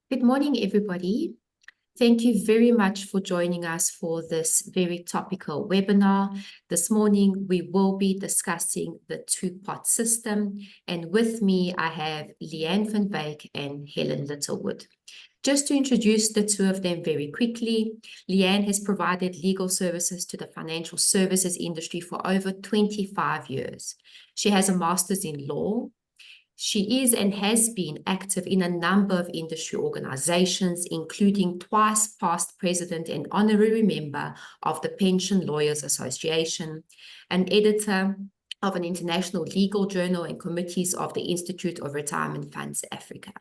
Good morning, everybody. Thank you very much for joining us for this very topical webinar. This morning, we will be discussing the two-part system. And with me, I have Leanne Van Wyk and Helen Littlewood. Just to introduce the two of them very quickly, Leanne has provided legal services to the financial services industry for over 25 years. She has a master's in law. She is and has been active in a number of industry organizations, including twice past president and honorary member of the Pension Lawyers Association, an editor of an international legal journal and committees of the Institute of Retirement Funds Africa.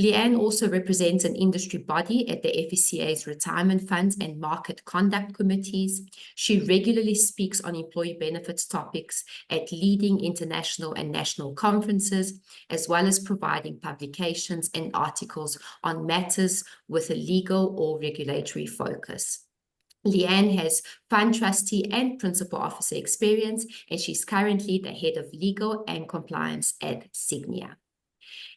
Leanne also represents an industry body at the FECA's Retirement Funds and Market Conduct Committees. She regularly speaks on employee benefits topics at leading international and national conferences, as well as providing publications and articles on matters with a legal or regulatory focus. Leanne has fund trustee and principal officer experience, and she's currently the head of legal and compliance at Sygnia.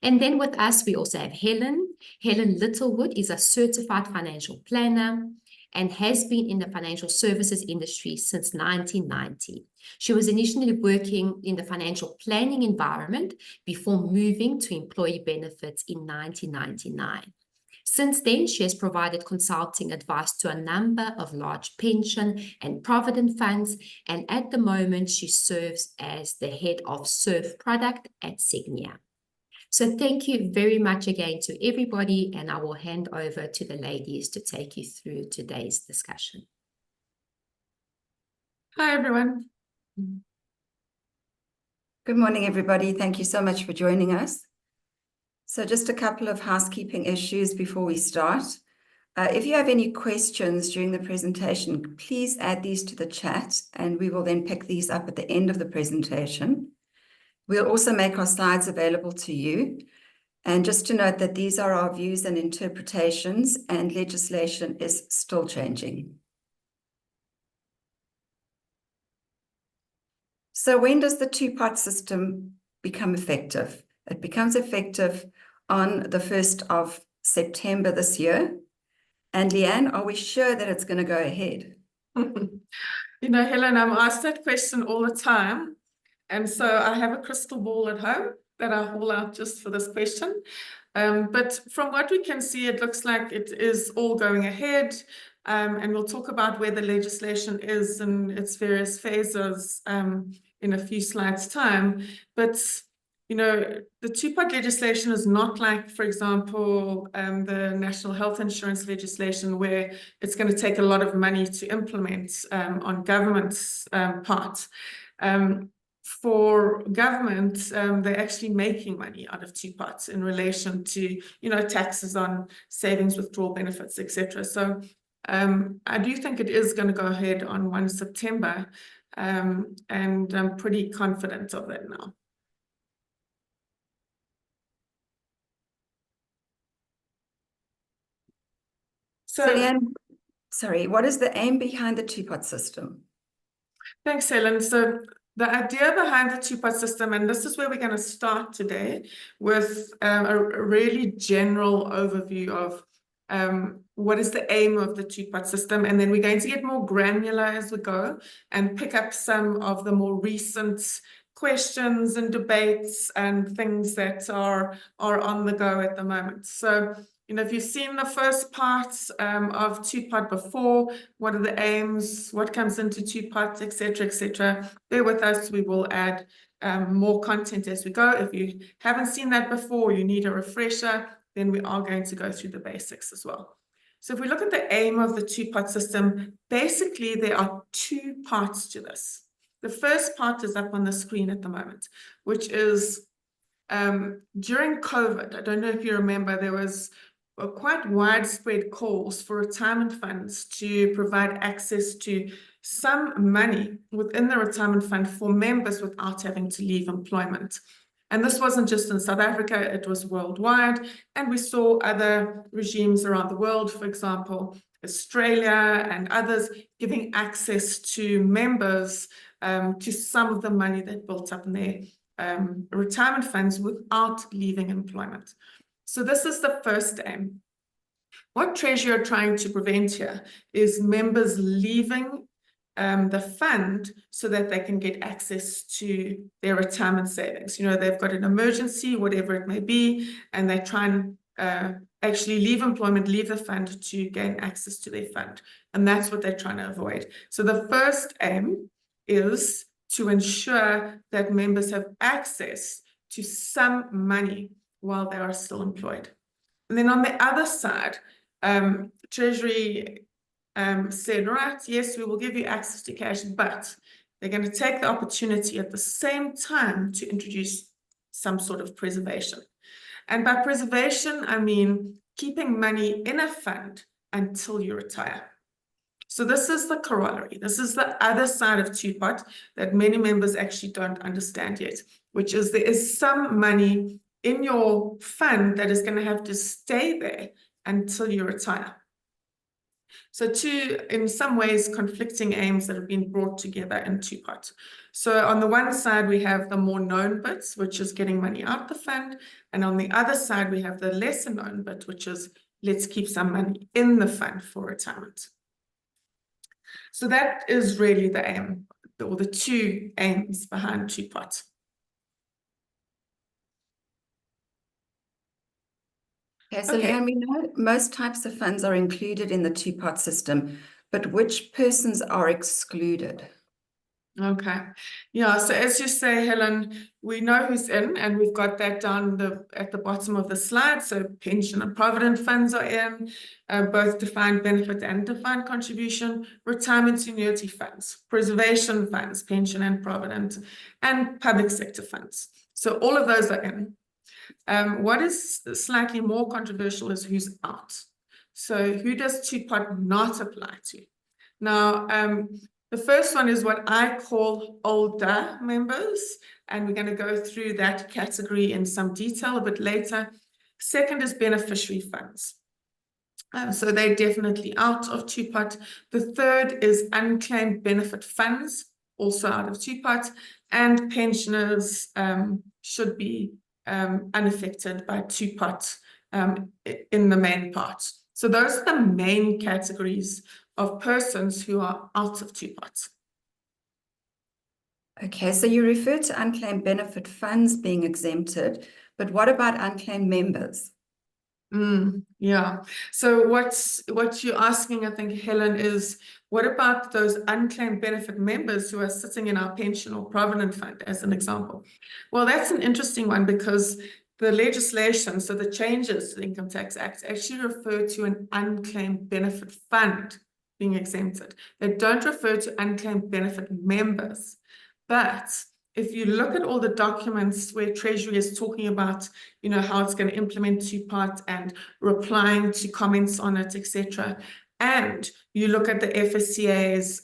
And then with us, we also have Helen. Helen Littlewood is a certified financial planner and has been in the financial services industry since 1990. She was initially working in the financial planning environment before moving to employee benefits in 1999. Since then, she has provided consulting advice to a number of large pension and provident funds, and at the moment, she serves as the head of SURF product at Sygnia. So thank you very much again to everybody, and I will hand over to the ladies to take you through today's discussion. Hi, everyone. Good morning, everybody. Thank you so much for joining us. So just a couple of housekeeping issues before we start. If you have any questions during the presentation, please add these to the chat, and we will then pick these up at the end of the presentation. We'll also make our slides available to you. And just to note that these are our views and interpretations, and legislation is still changing. So when does the two-part system become effective? It becomes effective on the 1st of September this year. And Leanne, are we sure that it's going to go ahead? You know, Helen, I'm asked that question all the time. And so I have a crystal ball at home that I haul out just for this question. But from what we can see, it looks like it is all going ahead. And we'll talk about where the legislation is in its various phases in a few slides' time. But, you know, the two-part legislation is not like, for example, the national health insurance legislation, where it's going to take a lot of money to implement on government's part. For government, they're actually making money out of two parts in relation to, you know, taxes on savings, withdrawal benefits, etc. So I do think it is going to go ahead on 1 September, and I'm pretty confident of that now. So Leanne, sorry, what is the aim behind the two-part system? Thanks, Helen. So the idea behind the two-part system, and this is where we're going to start today with a really general overview of what is the aim of the two-part system, and then we're going to get more granular as we go and pick up some of the more recent questions and debates and things that are on the go at the moment. So, you know, if you've seen the first part of two-part before, what are the aims, what comes into two-part, etc., etc., bear with us. We will add more content as we go. If you haven't seen that before, you need a refresher, then we are going to go through the basics as well. So if we look at the aim of the two-part system, basically there are two parts to this. The first part is up on the screen at the moment, which is during COVID. I don't know if you remember, there was quite widespread calls for retirement funds to provide access to some money within the retirement fund for members without having to leave employment. And this wasn't just in South Africa, it was worldwide. And we saw other regimes around the world, for example, Australia and others, giving access to members to some of the money that built up in retirement funds without leaving employment. So this is the first aim. What Treasury are trying to prevent here is members leaving the fund so that they can get access to their retirement savings. You know, they've got an emergency, whatever it may be, and they try and actually leave employment, leave the fund to gain access to their fund. And that's what they're trying to avoid. So the first aim is to ensure that members have access to some money while they are still employed. And then on the other side, Treasury said, right, yes, we will give you access to cash, but they're going to take the opportunity at the same time to introduce some sort of preservation. And by preservation, I mean keeping money in a fund until you retire. So this is the corollary. This is the other side of two-pot that many members actually don't understand yet, which is there is some money in your fund that is going to have to stay there until you retire. So two, in some ways, conflicting aims that have been brought together in two-pot. So on the one side, we have the more known bits, which is getting money out the fund. And on the other side, we have the lesser known bit, which is let's keep some money in the fund for retirement. So that is really the aim, or the two aims behind two-pot. Okay, so Leanne, we know most types of funds are included in the two-pot system, but which persons are excluded? Okay. Yeah, so as you say, Helen, we know who's in, and we've got that down at the bottom of the slide. So pension and provident funds are in, both defined benefit and defined contribution, retirement annuity funds, preservation funds, pension and provident, and public sector funds. So all of those are in. What is slightly more controversial is who's out. So who does two-pot not apply to? Now, the first one is what I call older members, and we're going to go through that category in some detail a bit later. Second is beneficiary funds. So they're definitely out of two-pot. The third is unclaimed benefit funds, also out of two-pot, and pensioners should be unaffected by two-pot in the main part. So those are the main categories of persons who are out of two-pot. Okay, so you refer to unclaimed benefit funds being exempted, but what about unclaimed members? Yeah. So what you're asking, I think, Helen, is what about those unclaimed benefit members who are sitting in our pension or provident fund, as an example? Well, that's an interesting one because the legislation, so the changes to the Income Tax Act, actually refer to an unclaimed benefit fund being exempted. They don't refer to unclaimed benefit members. But if you look at all the documents where Treasury is talking about, you know, how it's going to implement two-pot and replying to comments on it, etc., and you look at the FSCA's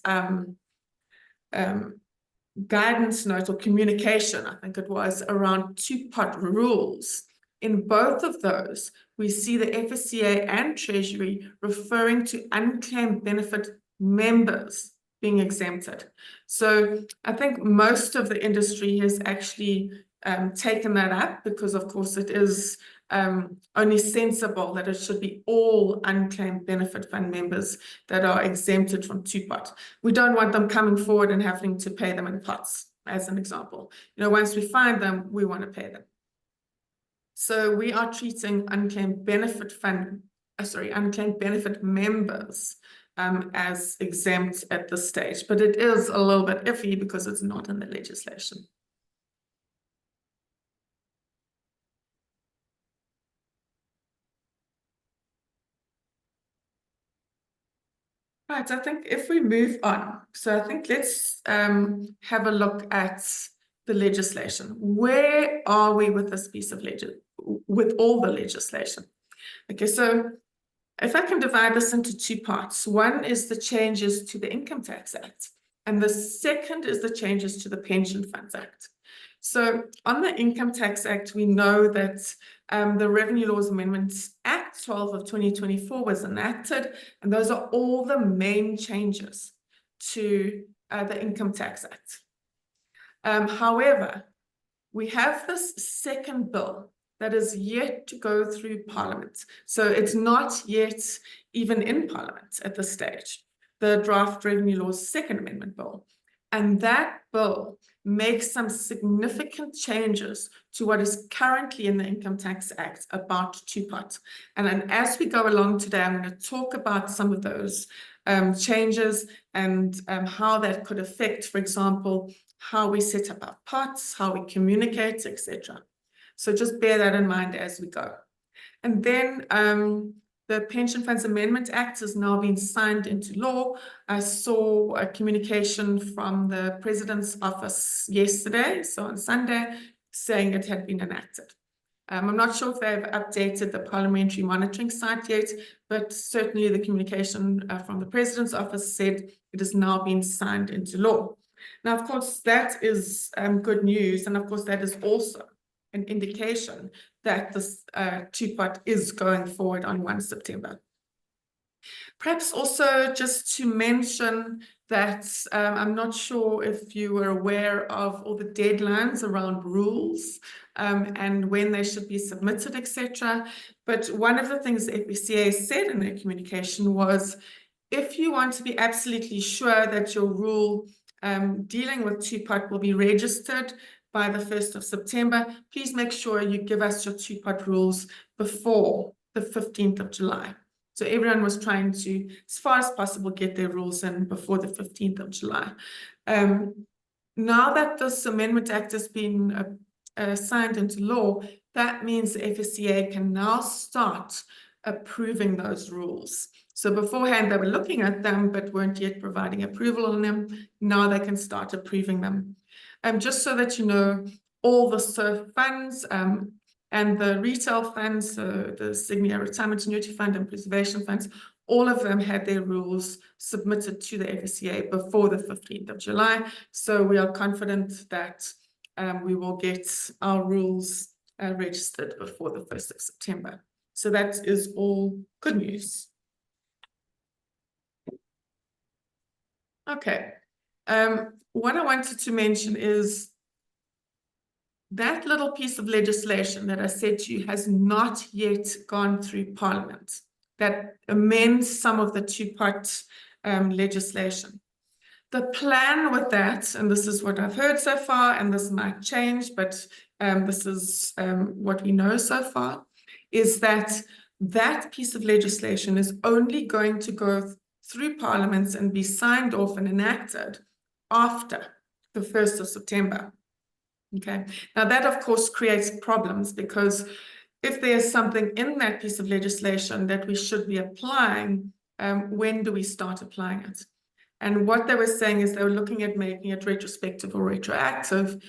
guidance note or communication, I think it was, around two-pot rules, in both of those, we see the FSCA and Treasury referring to unclaimed benefit members being exempted. So I think most of the industry has actually taken that up because, of course, it is only sensible that it should be all unclaimed benefit fund members that are exempted from two-pot. We don't want them coming forward and having to pay them in pots, as an example. You know, once we find them, we want to pay them. So we are treating unclaimed benefit members as exempt at this stage, but it is a little bit iffy because it's not in the legislation. Right, I think if we move on, so I think let's have a look at the legislation. Where are we with this piece of with all the legislation? Okay, so if I can divide this into two parts, one is the changes to the Income Tax Act, and the second is the changes to the Pension Funds Act. So on the Income Tax Act, we know that the Revenue Laws Amendments Act 12 of 2024 was enacted, and those are all the main changes to the Income Tax Act. However, we have this second bill that is yet to go through Parliament. So it's not yet even in Parliament at this stage, the Draft Revenue Laws Second Amendment Bill. And that bill makes some significant changes to what is currently in the Income Tax Act about two-pot. And as we go along today, I'm going to talk about some of those changes and how that could affect, for example, how we set up our pots, how we communicate, etc. So just bear that in mind as we go. And then the Pension Funds Amendment Act has now been signed into law. I saw a communication from the President's office yesterday, so on Sunday, saying it had been enacted. I'm not sure if they've updated the parliamentary monitoring site yet, but certainly the communication from the President's office said it has now been signed into law. Now, of course, that is good news. And of course, that is also an indication that this two-pot is going forward on 1 September. Perhaps also just to mention that I'm not sure if you were aware of all the deadlines around rules and when they should be submitted, etc. But one of the things the FSCA said in their communication was, if you want to be absolutely sure that your rule dealing with two-pot will be registered by the 1st of September, please make sure you give us your two-pot rules before the 15th of July. So everyone was trying to, as far as possible, get their rules in before the 15th of July. Now that this Amendment Act has been signed into law, that means the FSCA can now start approving those rules. So beforehand, they were looking at them, but weren't yet providing approval on them. Now they can start approving them. Just so that you know, all the SURF funds and the retail funds, the Sygnia Retirement Annuity Fund and Preservation Funds, all of them had their rules submitted to the FSCA before the 15th of July. So we are confident that we will get our rules registered before the 1st of September. So that is all good news. Okay. What I wanted to mention is that little piece of legislation that I said to you has not yet gone through Parliament, that amends some of the two-pot legislation. The plan with that, and this is what I've heard so far, and this might change, but this is what we know so far, is that that piece of legislation is only going to go through Parliament and be signed off and enacted after the 1st of September. Okay, now that of course creates problems, because if there's something in that piece of legislation that we should be applying, when do we start applying it? And what they were saying is they were looking at making it retrospective or retroactive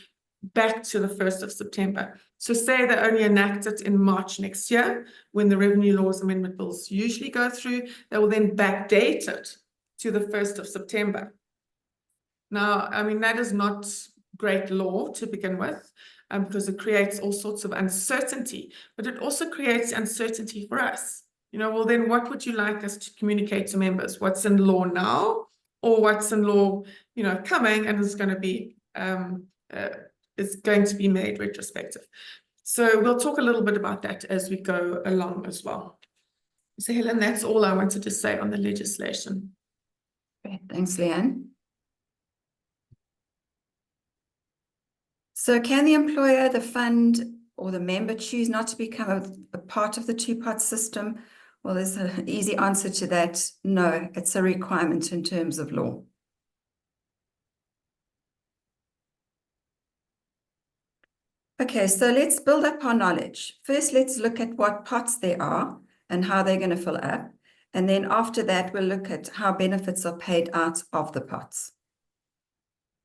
back to the 1st of September. So say they only enact it in March next year, when the Revenue Laws Amendment bills usually go through, they will then backdate it to the 1st of September. Now, I mean, that is not great law to begin with, because it creates all sorts of uncertainty, but it also creates uncertainty for us. You know, well, then what would you like us to communicate to members? What's in law now, or what's in law, you know, coming and is going to be made retrospective. So we'll talk a little bit about that as we go along as well. So Helen, that's all I wanted to say on the legislation. Great. Thanks, Leanne. So can the employer, the fund, or the member choose not to become a part of the two-part system? Well, there's an easy answer to that. No, it's a requirement in terms of law. Okay, so let's build up our knowledge. First, let's look at what pots there are and how they're going to fill up. And then after that, we'll look at how benefits are paid out of the pots.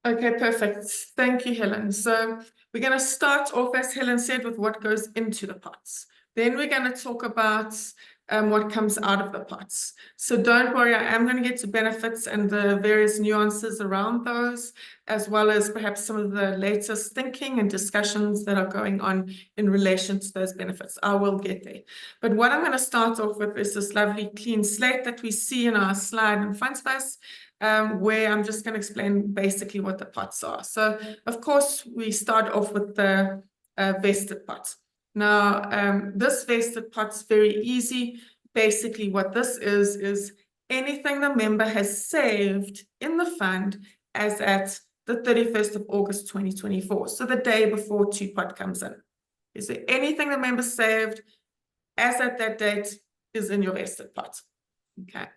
Okay, perfect. Thank you, Helen. So we're going to start off, as Helen said, with what goes into the pots. Then we're going to talk about what comes out of the pots. So don't worry, I am going to get to benefits and the various nuances around those, as well as perhaps some of the latest thinking and discussions that are going on in relation to those benefits. I will get there. But what I'm going to start off with is this lovely clean slate that we see in our slide in front of us. where I'm just going to explain basically what the pots are. So, of course, we start off with the vested pot. Now, this vested pot's very easy. Basically, what this is anything the member has saved in the fund as at the 31st of August 2024, so the day before two-pot comes in. Is there anything the member saved as at that date is in your vested pot? Okay.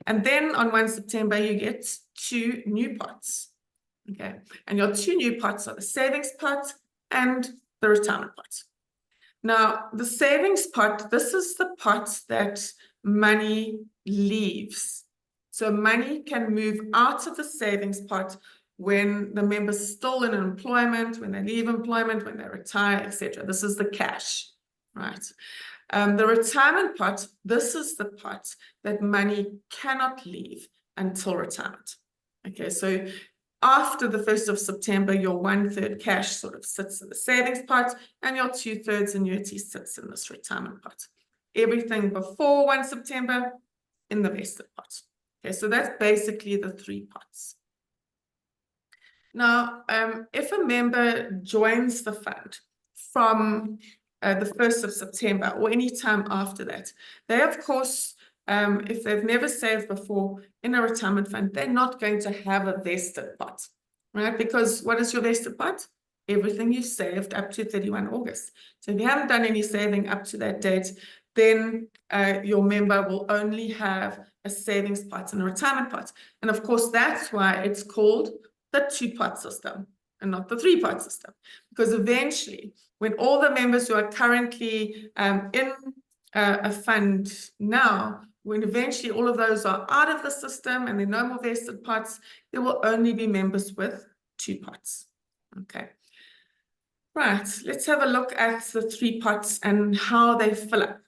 And then on 1 September, you get 2 new pots. Okay. And your 2 new pots are the savings pot and the retirement pot. Now, the savings pot, this is the pot that money leaves. So money can move out of the savings pot when the member's still in employment, when they leave employment, when they retire, etc. This is the cash, right? The retirement pot, this is the pot that money cannot leave until retirement. Okay, so after the 1st of September, your 1/3 cash sort of sits in the savings pot and your 2/3 annuity sits in this retirement pot. Everything before 1 September in the vested pot. Okay, so that's basically the 3 pots. Now, if a member joins the fund from the 1st of September or any time after that, they, of course, if they've never saved before in a retirement fund, they're not going to have a vested pot, right? Because what is your vested pot? Everything you saved up to 31 August. So if you haven't done any saving up to that date, then your member will only have a savings pot and a retirement pot. And of course, that's why it's called the 2-pot system and not the 3-pot system. Because eventually, when all the members who are currently in a fund now, when eventually all of those are out of the system and there are no more vested pots, there will only be members with 2 pots. Okay. Right, let's have a look at the 3 pots and how they fill up.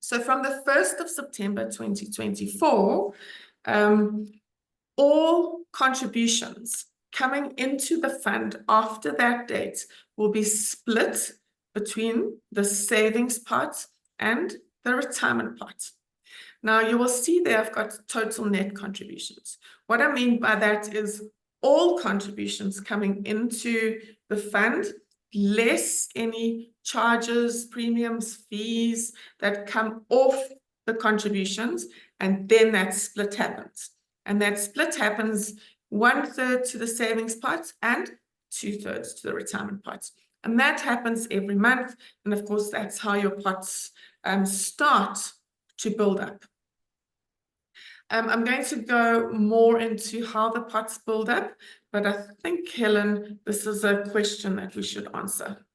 So from the 1st of September 2024, all contributions coming into the fund after that date will be split between the savings pot and the retirement pot. Now, you will see there I've got total net contributions. What I mean by that is all contributions coming into the fund, less any charges, premiums, fees that come off the contributions, and then that split happens. And that split happens 1/3 to the savings pot and 2/3 to the retirement pot. And that happens every month. And of course, that's how your pots start to build up. I'm going to go more into how the pots build up, but I think, Helen, this is a question that we should answer.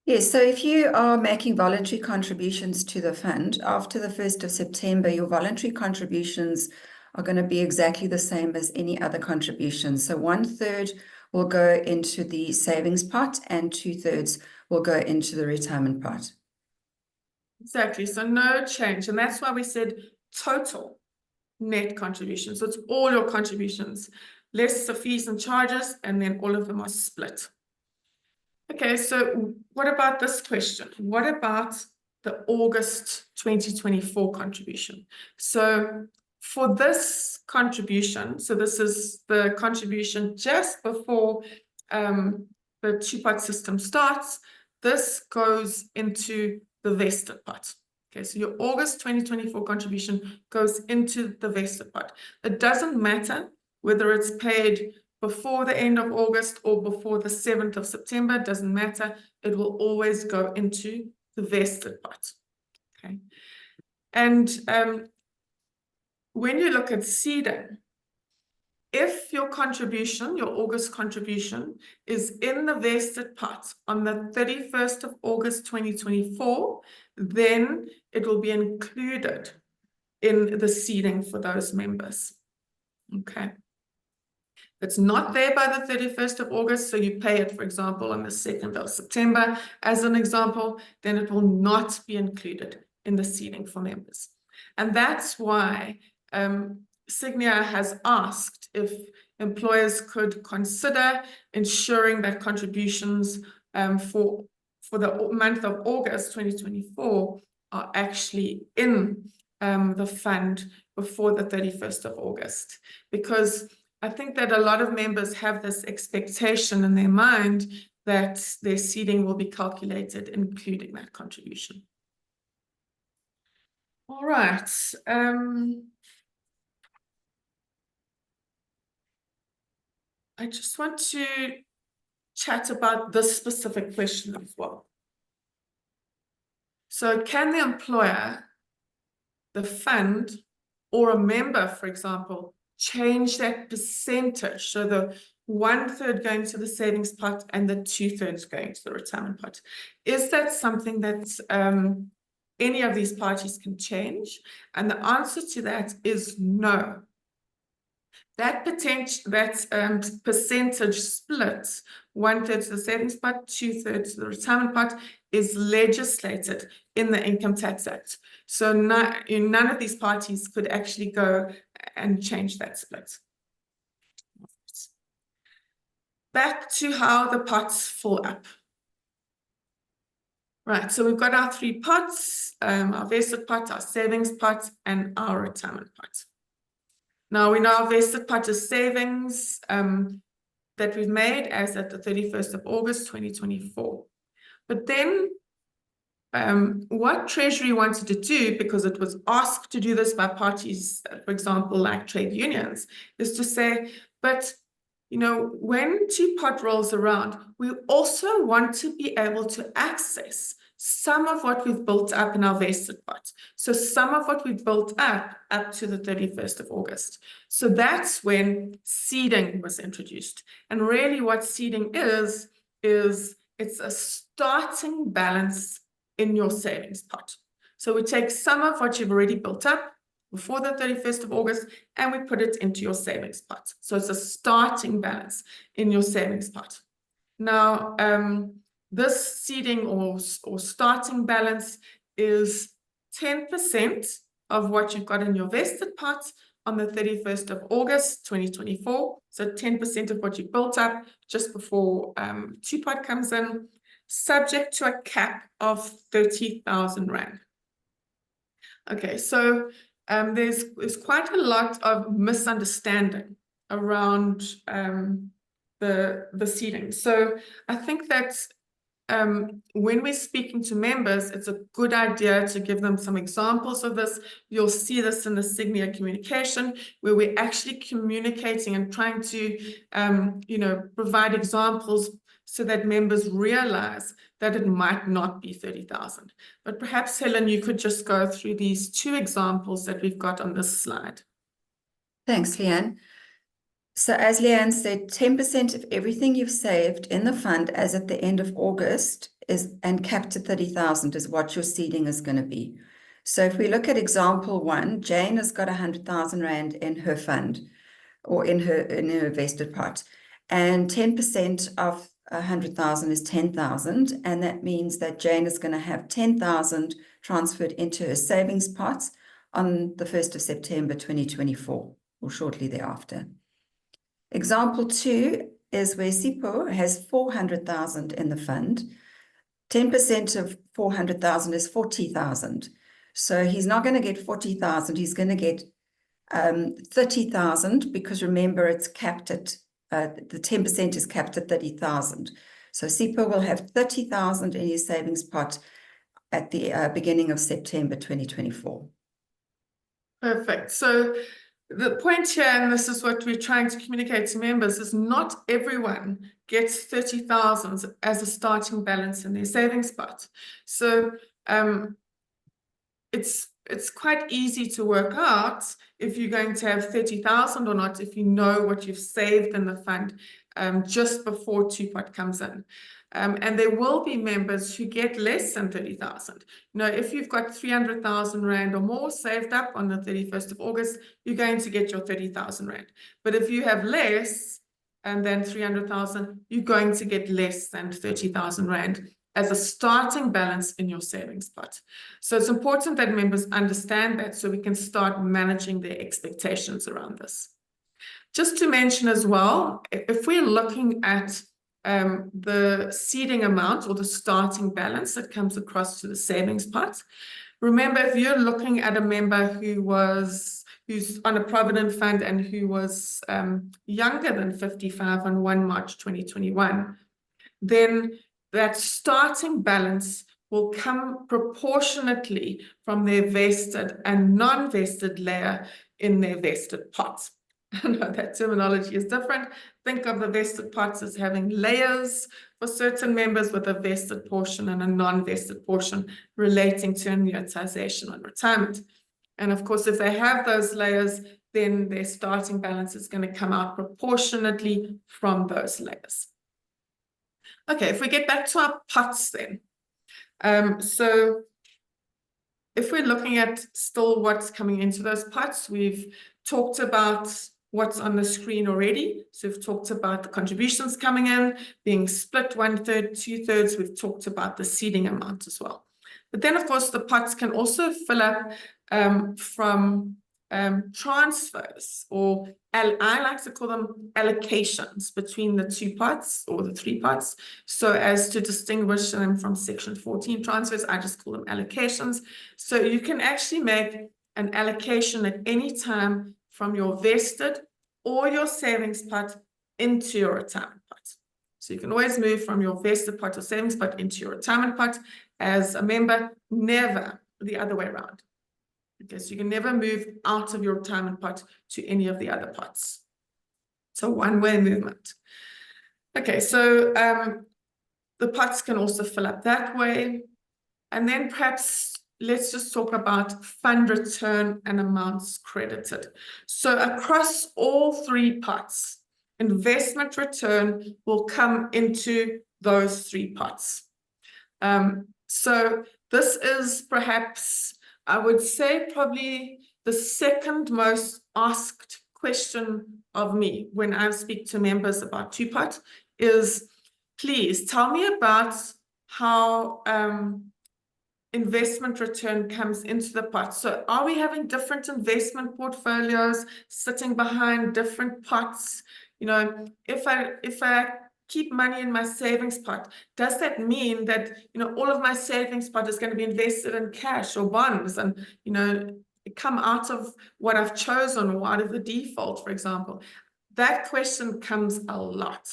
Yes, so if you are making voluntary contributions to the fund after the 1st of September, your voluntary contributions are going to be exactly the same as any other contributions. So 1/3 will go into the savings pot and 2/3 will go into the retirement pot. Exactly, so no change. And that's why we said total net contributions. So it's all your contributions, less the fees and charges, and then all of them are split. Okay, so what about this question? What about the August 2024 contribution? So for this contribution, so this is the contribution just before the 2-pot system starts, this goes into the vested pot. Okay, so your August 2024 contribution goes into the vested pot. It doesn't matter whether it's paid before the end of August or before the 7th of September, it doesn't matter. It will always go into the vested pot. Okay. And when you look at seeding, if your contribution, your August contribution, is in the vested pot on the 31st of August 2024, then it will be included in the seeding for those members. Okay. It's not there by the 31st of August, so you pay it, for example, on the 2nd of September, as an example, then it will not be included in the seeding for members. And that's why Sygnia has asked if employers could consider ensuring that contributions for the month of August 2024 are actually in the fund before the 31st of August, because I think that a lot of members have this expectation in their mind that their seeding will be calculated, including that contribution. All right. I just want to chat about this specific question as well. So can the employer, the fund, or a member, for example, change that percentage? So the 1/3 going to the savings pot and the 2/3 going to the retirement pot. Is that something that any of these parties can change? And the answer to that is no. That percentage split, 1/3 to the savings pot, 2/3 to the retirement pot, is legislated in the Income Tax Act. So none of these parties could actually go and change that split. Back to how the pots fill up. Right, so we've got our 3 pots, our vested pot, our savings pot, and our retirement pot. Now we know our vested pot is savings that we've made as at the 31st of August 2024. But then what Treasury wanted to do, because it was asked to do this by parties, for example, like trade unions, is to say, but you know, when 2-pot rolls around, we also want to be able to access some of what we've built up in our vested pot. So some of what we've built up to the 31st of August. So that's when seeding was introduced. And really what seeding is it's a starting balance in your savings pot. So we take some of what you've already built up before the 31st of August, and we put it into your savings pot. So it's a starting balance in your savings pot. Now, this seeding or starting balance is 10% of what you've got in your vested pot on the 31st of August, 2024. So 10% of what you built up just before 2-pot comes in, subject to a cap of 30,000 Rand. Okay, so there's quite a lot of misunderstanding around the seeding. So I think that when we're speaking to members, it's a good idea to give them some examples of this. You'll see this in the Sygnia communication, where we're actually communicating and trying to, you know, provide examples so that members realize that it might not be 30,000. But perhaps, Helen, you could just go through these 2 examples that we've got on this slide. Thanks, Leanne. So as Leanne said, 10% of everything you've saved in the fund as at the end of August and capped at 30,000 is what your seeding is going to be. So if we look at example 1, Jane has got 100,000 Rand in her fund or in her vested pot, and 10% of 100,000 is 10,000, and that means that Jane is going to have 10,000 transferred into her savings pot on the 1st of September 2024 or shortly thereafter. Example 2 is where Sipho has 400,000 in the fund. 10% of 400,000 is 40,000. So he's not going to get 40,000. He's going to get 30,000, because remember it's capped at, the 10% is capped at 30,000. So Sipho will have 30,000 in his savings pot at the beginning of September 2024. Perfect. So the point here, and this is what we're trying to communicate to members, is not everyone gets 30,000 as a starting balance in their savings pot. So it's quite easy to work out if you're going to have 30,000 or not, if you know what you've saved in the fund just before 2-pot comes in. And there will be members who get less than 30,000. You know, if you've got 300,000 Rand or more saved up on the 31st of August, you're going to get your 30,000 Rand. But if you have less than 300,000, you're going to get less than 30,000 Rand as a starting balance in your savings pot. So it's important that members understand that, so we can start managing their expectations around this. Just to mention as well, if we're looking at the seeding amount or the starting balance that comes across to the savings pot, remember, if you're looking at a member who's on a provident fund and who was younger than 55 on 1 March 2021, then that starting balance will come proportionately from their vested and non-vested layer in their vested pot. I know that terminology is different. Think of the vested pots as having layers for certain members with a vested portion and a non-vested portion relating to annuitization and retirement. And of course, if they have those layers, then their starting balance is going to come out proportionately from those layers. Okay, if we get back to our pots then. So if we're looking at still what's coming into those pots, we've talked about what's on the screen already. So we've talked about the contributions coming in, being split 1/3, 2/3. We've talked about the seeding amount as well. But then, of course, the pots can also fill up from transfers, or I like to call them allocations between the 2 pots or the 3 pots. So as to distinguish them from section 14 transfers, I just call them allocations. So you can actually make an allocation at any time from your vested or your savings pot into your retirement pot. So you can always move from your vested pot or savings pot into your retirement pot as a member, never the other way around. Okay, so you can never move out of your retirement pot to any of the other pots. It's a one-way movement. Okay, so the pots can also fill up that way. And then perhaps let's just talk about fund return and amounts credited. So across all 3 pots, investment return will come into those 3 pots. So this is perhaps, I would say, probably the second most asked question of me when I speak to members about 2-pot is, please tell me about how investment return comes into the pot. So are we having different investment portfolios sitting behind different pots? You know, if I keep money in my savings pot, does that mean that, you know, all of my savings pot is going to be invested in cash or bonds and, you know, come out of what I've chosen or out of the default, for example? That question comes a lot.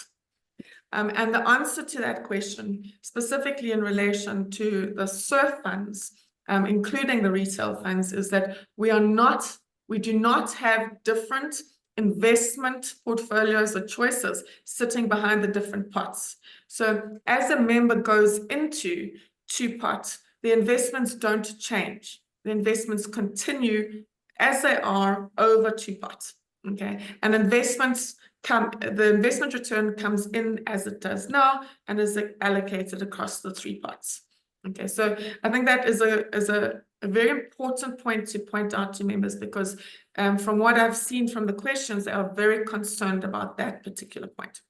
And the answer to that question, specifically in relation to the SURF funds, including the retail funds, is that we do not have different investment portfolios or choices sitting behind the different pots. So as a member goes into 2-pot, the investments don't change. The investments continue as they are over 2-pot. Okay, and the investment return comes in as it does now and is allocated across the 3 pots. Okay, so I think that is a very important point to point out to members, because from what I've seen from the questions, they are very concerned about that particular point.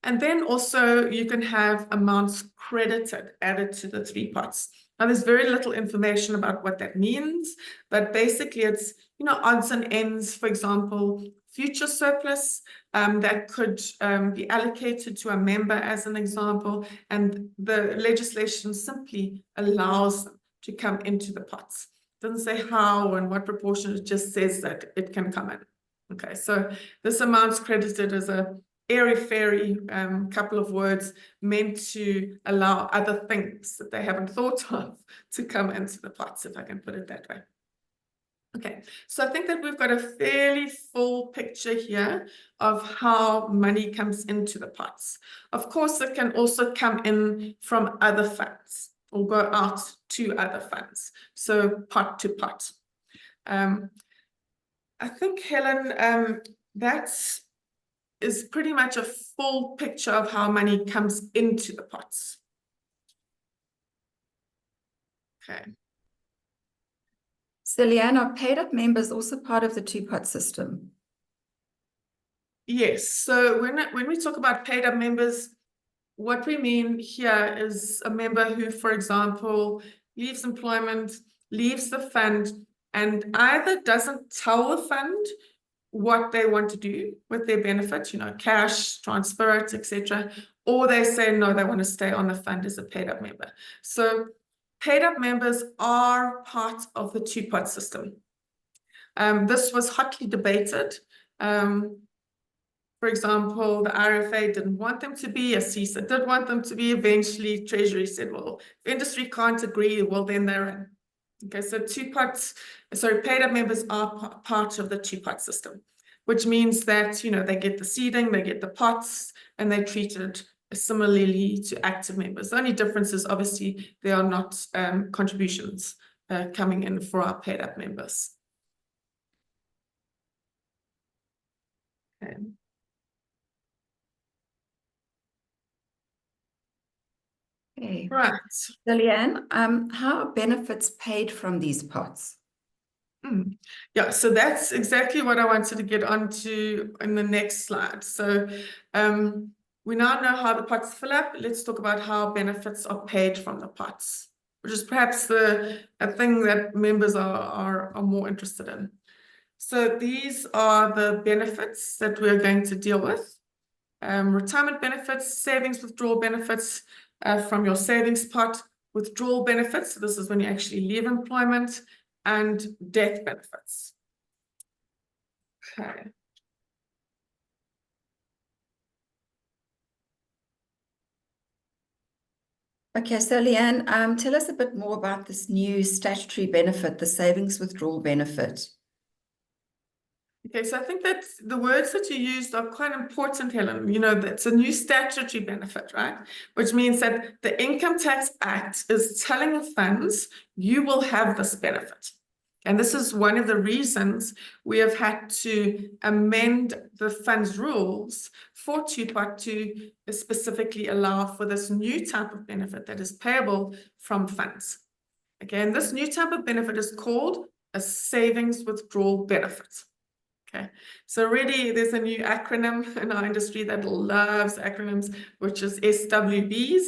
And then also you can have amounts credited added to the 3 pots. Now, there's very little information about what that means, but basically it's, you know, odds and ends, for example, future surplus that could be allocated to a member as an example, and the legislation simply allows them to come into the pots. It doesn't say how and what proportion, it just says that it can come in. Okay, so this amount's credited as a airy-fairy couple of words meant to allow other things that they haven't thought of to come into the pots, if I can put it that way. Okay, so I think that we've got a fairly full picture here of how money comes into the pots. Of course, it can also come in from other funds or go out to other funds, so pot to pot. I think, Helen, that is pretty much a full picture of how money comes into the pots. Okay. So Leanne, are paid-up members also part of the 2-pot system? Yes, so when we talk about paid-up members, what we mean here is a member who, for example, leaves employment, leaves the fund, and either doesn't tell the fund what they want to do with their benefits, you know, cash, transfer it, etc., or they say no, they want to stay on the fund as a paid-up member. So paid up members are part of the two-pot system. This was hotly debated. For example, the RFA didn't want them to be, a CISA did want them to be. Eventually, Treasury said, well, if industry can't agree, well, then they're in. Okay, so paid up members are part of the two-pot system, which means that, you know, they get the seeding, they get the pots, and they're treated similarly to active members. The only difference is obviously there are not contributions coming in for our paid up members. Okay. Okay. Right. So Leanne, how are benefits paid from these pots? Yeah, so that's exactly what I wanted to get onto in the next slide. So we now know how the pots fill up. Let's talk about how benefits are paid from the pots, which is perhaps a thing that members are more interested in. So these are the benefits that we're going to deal with. Retirement benefits, savings withdrawal benefits from your savings pot, withdrawal benefits, so this is when you actually leave employment, and death benefits. Okay. Okay, so Leanne, tell us a bit more about this new statutory benefit, the savings withdrawal benefit. Okay, so I think that the words that you used are quite important, Helen. You know, that's a new statutory benefit, right? Which means that the Income Tax Act is telling the funds, you will have this benefit. And this is one of the reasons we have had to amend the fund's rules for two-pot to specifically allow for this new type of benefit that is payable from funds. Okay, and this new type of benefit is called a savings withdrawal benefit. Okay, so already there's a new acronym in our industry that loves acronyms, which is SWBs,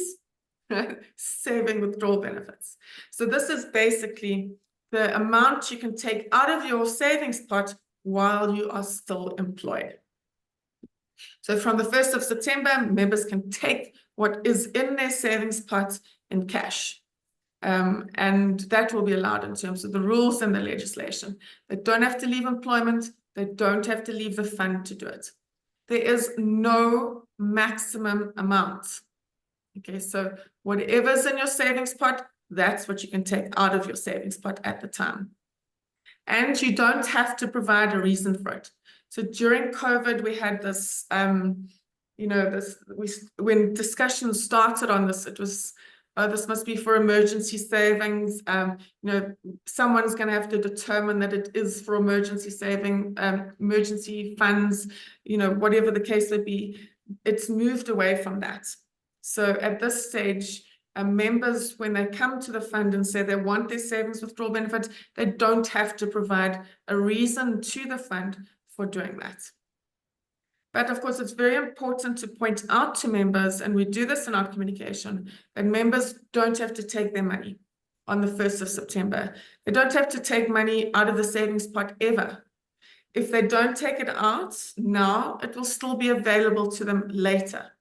right? Saving withdrawal benefits. So this is basically the amount you can take out of your savings pot while you are still employed. So from the 1st of September, members can take what is in their savings pot in cash. And that will be allowed in terms of the rules and the legislation. They don't have to leave employment. They don't have to leave the fund to do it. There is no maximum amount. Okay, so whatever's in your savings pot, that's what you can take out of your savings pot at the time. And you don't have to provide a reason for it. So during COVID, we had this, when discussions started on this, it was, this must be for emergency savings. Someone's going to have to determine that it is for emergency saving, emergency funds, whatever the case may be. It's moved away from that. So at this stage, members, when they come to the fund and say they want their savings withdrawal benefit, they don't have to provide a reason to the fund for doing that. But of course, it's very important to point out to members, and we do this in our communication, that members don't have to take their money on the 1st of September. They don't have to take money out of the savings pot ever. If they don't take it out now, it will still be available to them later.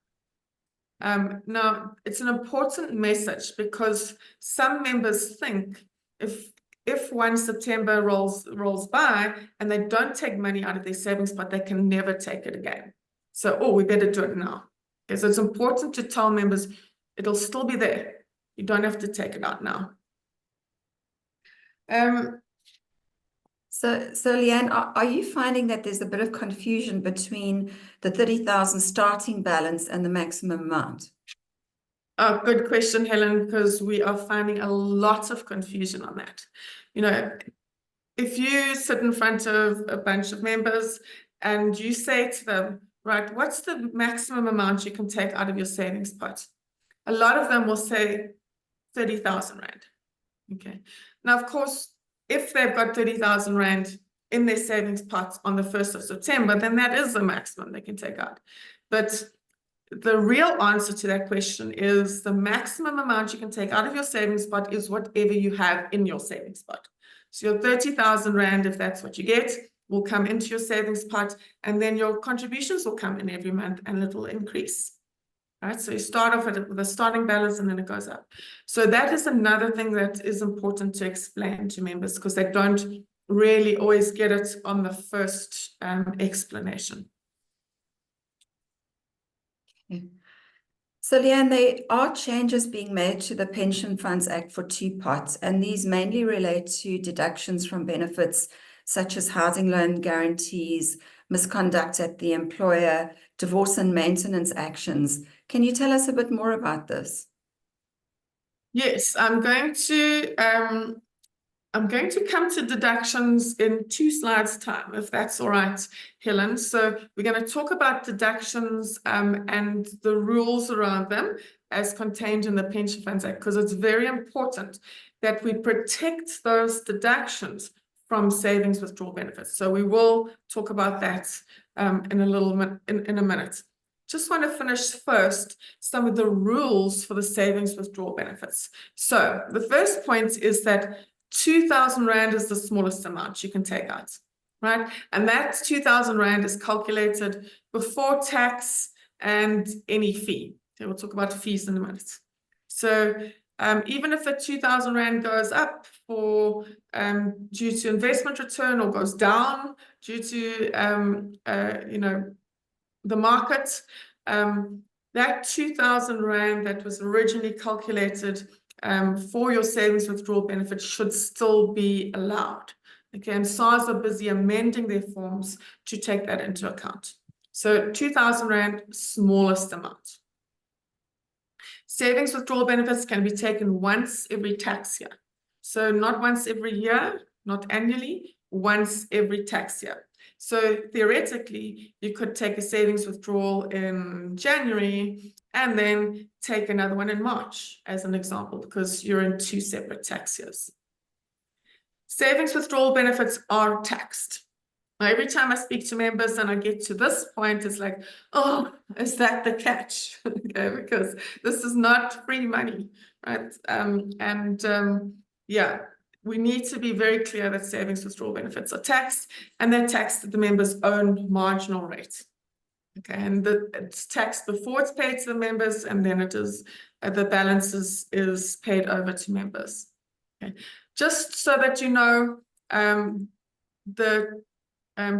Now, it's an important message because some members think if 1 September rolls by and they don't take money out of their savings pot, they can never take it again. So, we better do it now. Okay, so it's important to tell members it'll still be there. You don't have to take it out now. So Leanne, are you finding that there's a bit of confusion between the 30,000 starting balance and the maximum amount? Oh, good question, Helen, because we are finding a lot of confusion on that. If you sit in front of a bunch of members and you say to them, right, what's the maximum amount you can take out of your savings pot? A lot of them will say 30,000 Rand. Okay. Now, of course, if they've got 30,000 Rand in their savings pot on the 1st of September, then that is the maximum they can take out. But the real answer to that question is the maximum amount you can take out of your savings pot is whatever you have in your savings pot. So your 30,000 Rand, if that's what you get, will come into your savings pot, and then your contributions will come in every month and it will increase. right? So you start off with a starting balance and then it goes up. So that is another thing that is important to explain to members because they don't really always get it on the first explanation. So Leanne, there are changes being made to the Pension Funds Act for two parts, and these mainly relate to deductions from benefits such as housing loan guarantees, misconduct at the employer, divorce and maintenance actions. Can you tell us a bit more about this? Yes, I'm going to come to deductions in 2 slides' time, if that's all right, Helen. So we're going to talk about deductions and the rules around them as contained in the Pension Funds Act, because it's very important that we protect those deductions from savings withdrawal benefits. So we will talk about that in a minute. Just want to finish first some of the rules for the savings withdrawal benefits. So the first point is that 2,000 Rand is the smallest amount you can take out, right? And that 2,000 Rand is calculated before tax and any fee. Okay, we'll talk about fees in a minute. So even if the 2,000 Rand goes up for due to investment return or goes down due to the market, that 2,000 Rand that was originally calculated for your savings withdrawal benefit should still be allowed. Okay, and SARS are busy amending their forms to take that into account. So 2,000 Rand, smallest amount. Savings withdrawal benefits can be taken once every tax year. So not once every year, not annually, once every tax year. So theoretically, you could take a savings withdrawal in January and then take another one in March as an example, because you're in 2 separate tax years. Savings withdrawal benefits are taxed. Now, every time I speak to members and I get to this point, it's like, oh, is that the catch? Okay, because this is not free money, right? Yeah. We need to be very clear that savings withdrawal benefits are taxed, and they're taxed at the member's own marginal rate. Okay, and it's taxed before it's paid to the members, and then it is the balance is paid over to members. Okay, just so that you know, the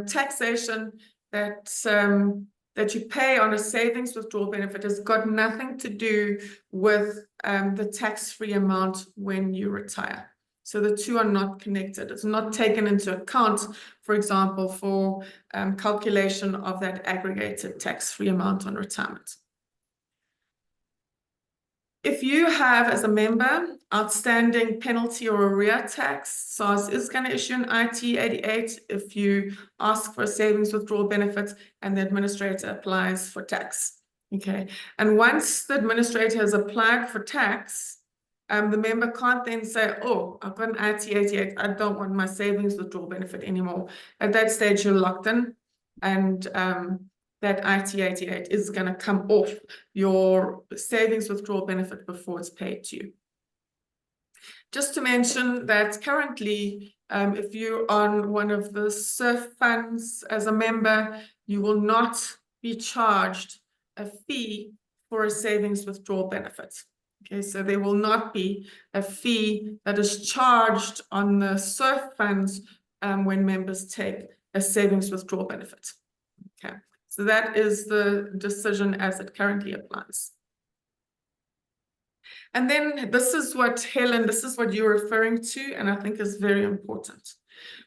taxation that you pay on a savings withdrawal benefit has got nothing to do with the tax-free amount when you retire. So the two are not connected. It's not taken into account, for example, for calculation of that aggregated tax-free amount on retirement. If you have, as a member, outstanding penalty or arrear tax, SARS is going to issue an IT 88 if you ask for a savings withdrawal benefit and the administrator applies for tax. Okay, and once the administrator has applied for tax, the member can't then say, oh, I've got an IT 88, I don't want my savings withdrawal benefit anymore. At that stage, you're locked in, and that IT 88 is going to come off your savings withdrawal benefit before it's paid to you. Just to mention that currently, if you're on one of the SURF funds as a member, you will not be charged a fee for a savings withdrawal benefit. Okay, so there will not be a fee that is charged on the SURF funds when members take a savings withdrawal benefit. Okay, so that is the decision as it currently applies. And then this is what, Helen, this is what you're referring to, and I think is very important.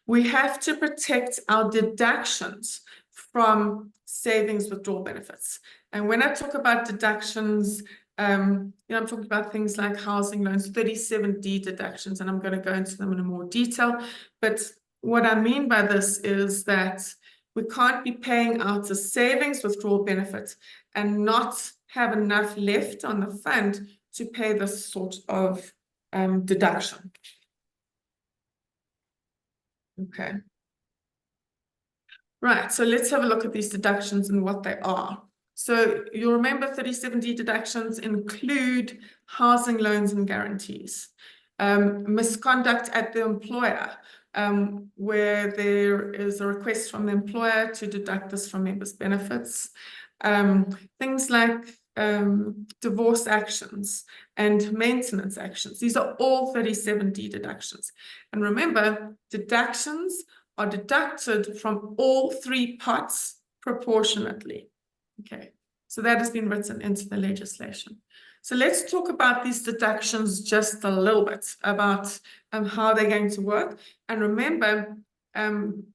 We have to protect our deductions from savings withdrawal benefits. And when I talk about deductions, I'm talking about things like housing loans, 37D deductions, and I'm going to go into them in more detail. But what I mean by this is that we can't be paying out a savings withdrawal benefit and not have enough left on the fund to pay this sort of deduction. Okay. Right, so let's have a look at these deductions and what they are. So you'll remember 37D deductions include housing loans and guarantees, misconduct at the employer, where there is a request from the employer to deduct this from members' benefits, things like divorce actions and maintenance actions. These are all 37D deductions. And remember, deductions are deducted from all three pots proportionately. Okay, so that has been written into the legislation. So let's talk about these deductions just a little bit, about how they're going to work. And remember,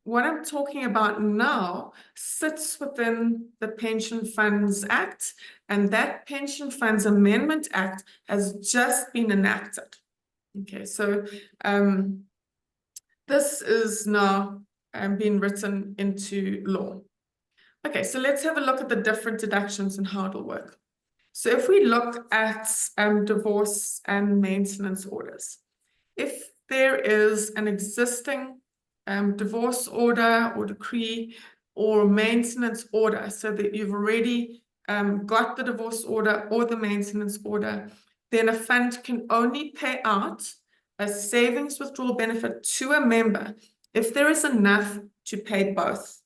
what I'm talking about now sits within the Pension Funds Act, and that Pension Funds Amendment Act has just been enacted. Okay, so this is now being written into law. Okay, so let's have a look at the different deductions and how it'll work. So if we look at divorce and maintenance orders, if there is an existing divorce order or decree or maintenance order, so that you've already got the divorce order or the maintenance order, then a fund can only pay out a savings withdrawal benefit to a member if there is enough to pay both.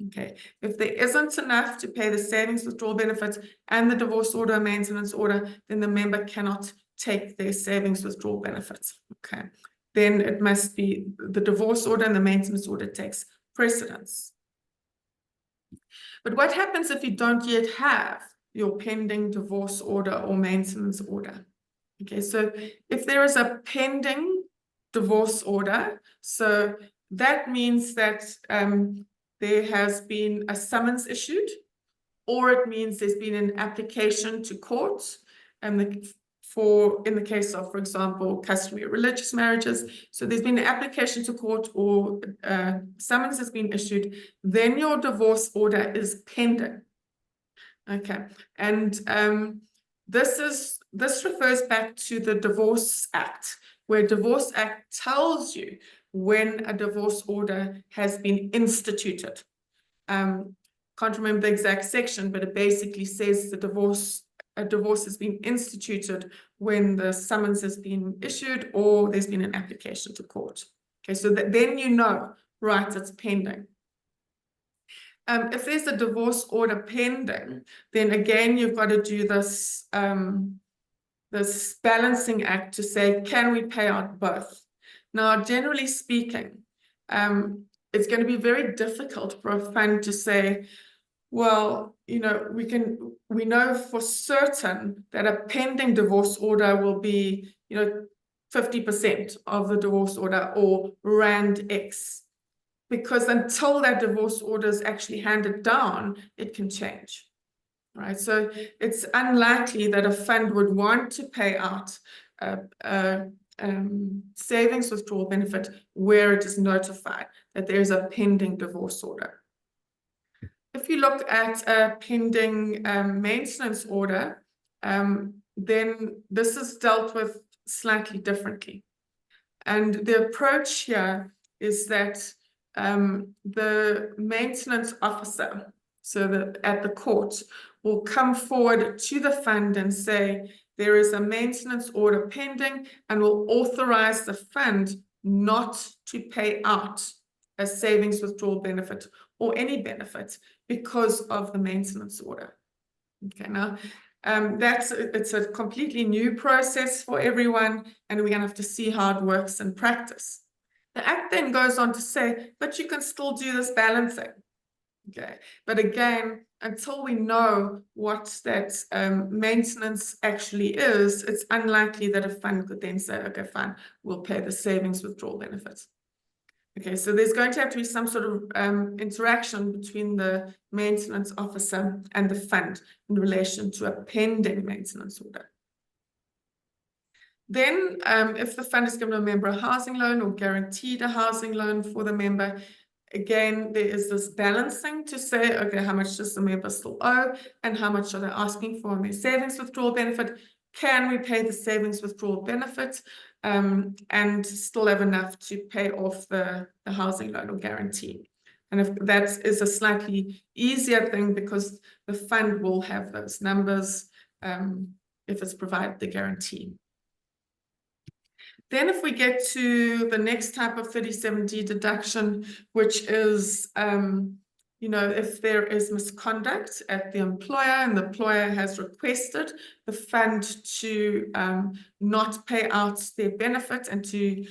Okay, if there isn't enough to pay the savings withdrawal benefit and the divorce order or maintenance order, then the member cannot take their savings withdrawal benefits. Okay, then it must be the divorce order and the maintenance order takes precedence. But what happens if you don't yet have your pending divorce order or maintenance order? Okay, so if there is a pending divorce order, so that means that there has been a summons issued, or it means there's been an application to court, and in the case of, for example, customary religious marriages. So there's been an application to court or summons has been issued, then your divorce order is pending. Okay, and this refers back to the Divorce Act, where Divorce Act tells you when a divorce order has been instituted. Can't remember the exact section, but it basically says a divorce has been instituted when the summons has been issued or there's been an application to court. Okay, so then you know, right, it's pending. If there's a divorce order pending, then again, you've got to do this, this balancing act to say, can we pay out both? Now, generally speaking, it's going to be very difficult for a fund to say, well, you know, we know for certain that a pending divorce order will be, you know, 50% of the divorce order or Rand X. Because until that divorce order is actually handed down, it can change. Right? So it's unlikely that a fund would want to pay out savings withdrawal benefit where it is notified that there is a pending divorce order. If you look at a pending maintenance order, then this is dealt with slightly differently. And the approach here is that the maintenance officer, so at the court, will come forward to the fund and say, there is a maintenance order pending, and will authorize the fund not to pay out a savings withdrawal benefit or any benefit because of the maintenance order. Okay, now it's a completely new process for everyone, and we're going to have to see how it works in practice. The Act then goes on to say, but you can still do this balancing. Okay, but again, until we know what that maintenance actually is, it's unlikely that a fund could then say, okay, fine, we'll pay the savings withdrawal benefits. Okay, so there's going to have to be some sort of interaction between the maintenance officer and the fund in relation to a pending maintenance order. Then, if the fund is given a member a housing loan or guaranteed a housing loan for the member, again, there is this balancing to say, okay, how much does the member still owe and how much are they asking for in their savings withdrawal benefit? Can we pay the savings withdrawal benefit and still have enough to pay off the housing loan or guarantee? And if that is a slightly easier thing because the fund will have those numbers if it's provided the guarantee. Then if we get to the next type of 37D deduction, which is you know, if there is misconduct at the employer and the employer has requested the fund to not pay out their benefit and to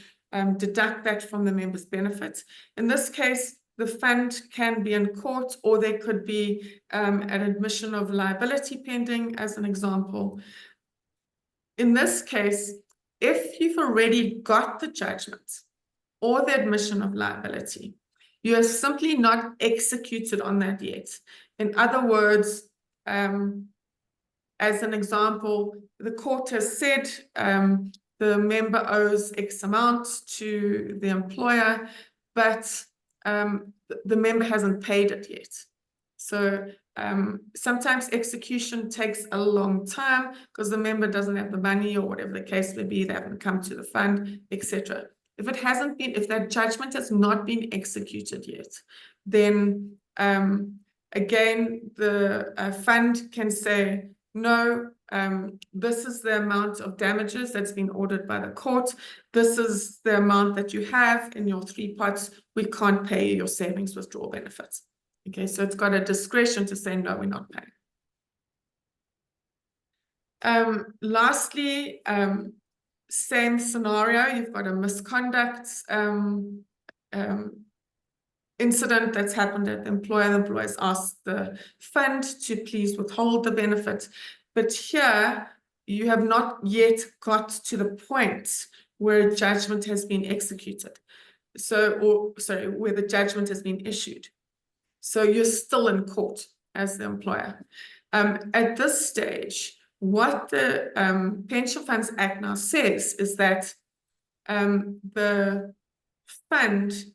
deduct that from the member's benefits. In this case, the fund can be in court, or there could be an admission of liability pending, as an example. In this case, if you've already got the judgment or the admission of liability, you are simply not executed on that yet. In other words, as an example, the court has said the member owes X amount to the employer, but the member hasn't paid it yet. So sometimes execution takes a long time because the member doesn't have the money, or whatever the case may be, they haven't come to the fund, etc. If it hasn't been, if that judgment has not been executed yet, then again, the fund can say, no, this is the amount of damages that's been ordered by the court. This is the amount that you have in your 3 pots. We can't pay you your savings withdrawal benefits. Okay, so it's got a discretion to say, no, we're not paying. Lastly, same scenario, you've got a misconduct incident that's happened at the employer. The employer's asked the fund to please withhold the benefit. But here, you have not yet got to the point where judgment has been executed. Where the judgment has been issued. So you're still in court as the employer. At this stage, what the Pension Funds Act now says is that the fund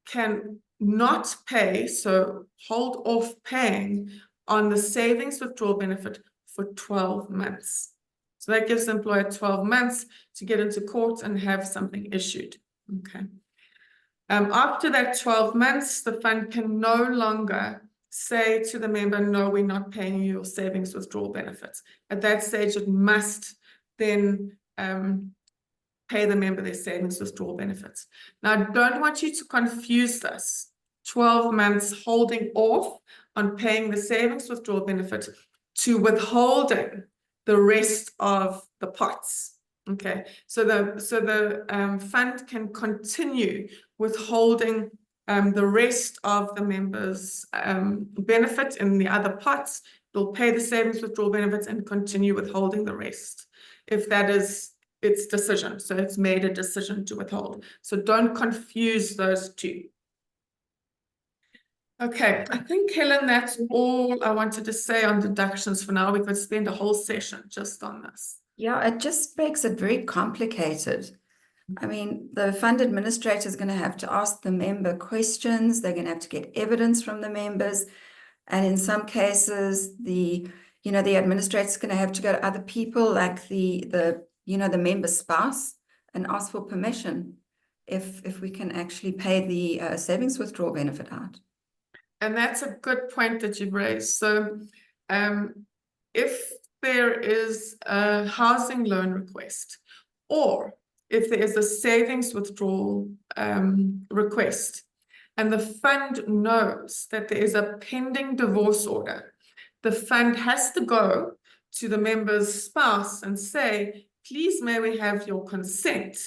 can not pay, so hold off paying on the savings withdrawal benefit for 12 months. So that gives the employer 12 months to get into court and have something issued. Okay. After that 12 months, the fund can no longer say to the member, no, we're not paying you your savings withdrawal benefits. At that stage, it must then pay the member their savings withdrawal benefits. Now, I don't want you to confuse this 12 months holding off on paying the savings withdrawal benefit to withholding the rest of the pots. Okay, so the fund can continue withholding the rest of the members' benefit in the other pots. They'll pay the savings withdrawal benefits and continue withholding the rest, if that is its decision. So it's made a decision to withhold. So don't confuse those two. Okay, I think, Helen, that's all I wanted to say on deductions for now. We could spend a whole session just on this. Yeah, it just makes it very complicated. I mean, the fund administrator is going to have to ask the member questions. They're going to have to get evidence from the members. And in some cases, the administrator is going to have to go to other people, like the member's spouse, and ask for permission if we can actually pay the savings withdrawal benefit out. And that's a good point that you've raised. So if there is a housing loan request, or if there is a savings withdrawal request, and the fund knows that there is a pending divorce order, the fund has to go to the member's spouse and say, please, may we have your consent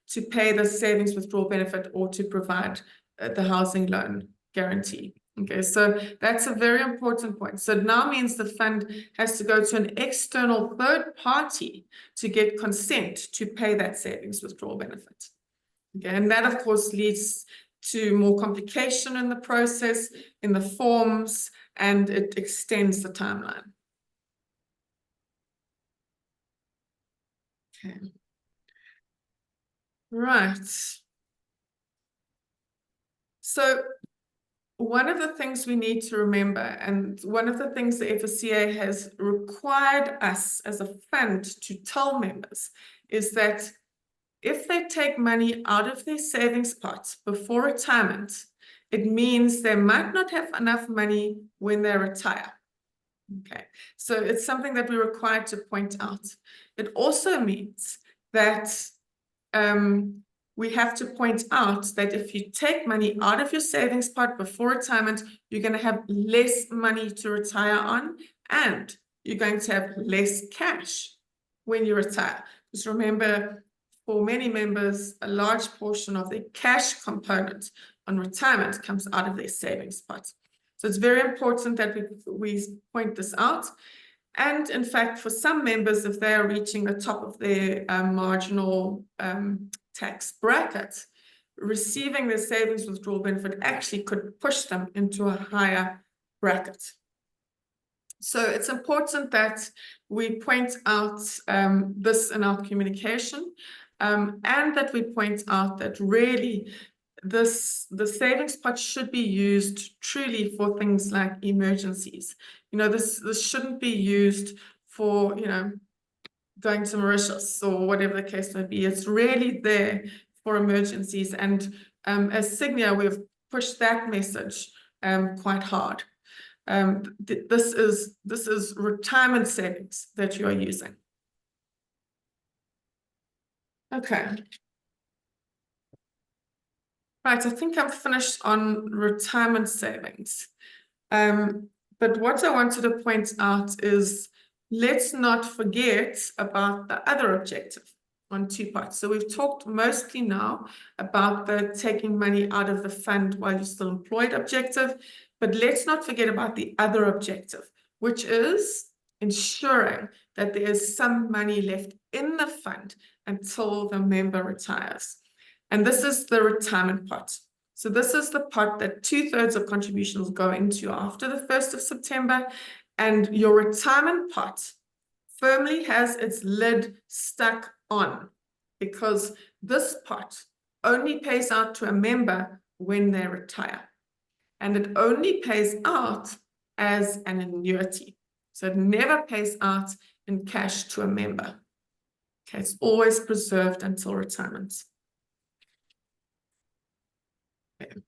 to pay the savings withdrawal benefit or to provide the housing loan guarantee. Okay, so that's a very important point. So it now means the fund has to go to an external third party to get consent to pay that savings withdrawal benefit. Okay, and that, of course, leads to more complication in the process, in the forms, and it extends the timeline. Okay. Right. So one of the things we need to remember, and one of the things the FSCA has required us as a fund to tell members, is that if they take money out of their savings pot before retirement, it means they might not have enough money when they retire. Okay, so it's something that we're required to point out. It also means that we have to point out that if you take money out of your savings pot before retirement, you're going to have less money to retire on, and you're going to have less cash when you retire. Because remember, for many members, a large portion of their cash component on retirement comes out of their savings pot. So it's very important that we point this out. And in fact, for some members, if they are reaching the top of their marginal tax bracket, receiving their savings withdrawal benefit actually could push them into a higher bracket. So it's important that we point out this in our communication, and that we point out that really the savings pot should be used truly for things like emergencies. You know, this shouldn't be used for, you know, going to Mauritius or whatever the case may be. It's really there for emergencies, and as Sygnia, we've pushed that message quite hard. This is retirement savings that you are using. Okay. Right, I think I'm finished on retirement savings. But what I wanted to point out is, let's not forget about the other objective on two parts. So we've talked mostly now about the taking money out of the fund while you're still employed objective, but let's not forget about the other objective, which is ensuring that there is some money left in the fund until the member retires. And this is the retirement pot. So this is the pot that 2/3 of contributions go into after the 1st of September. And your retirement pot firmly has its lid stuck on, because this pot only pays out to a member when they retire. And it only pays out as an annuity. So it never pays out in cash to a member. Okay, it's always preserved until retirement. Okay.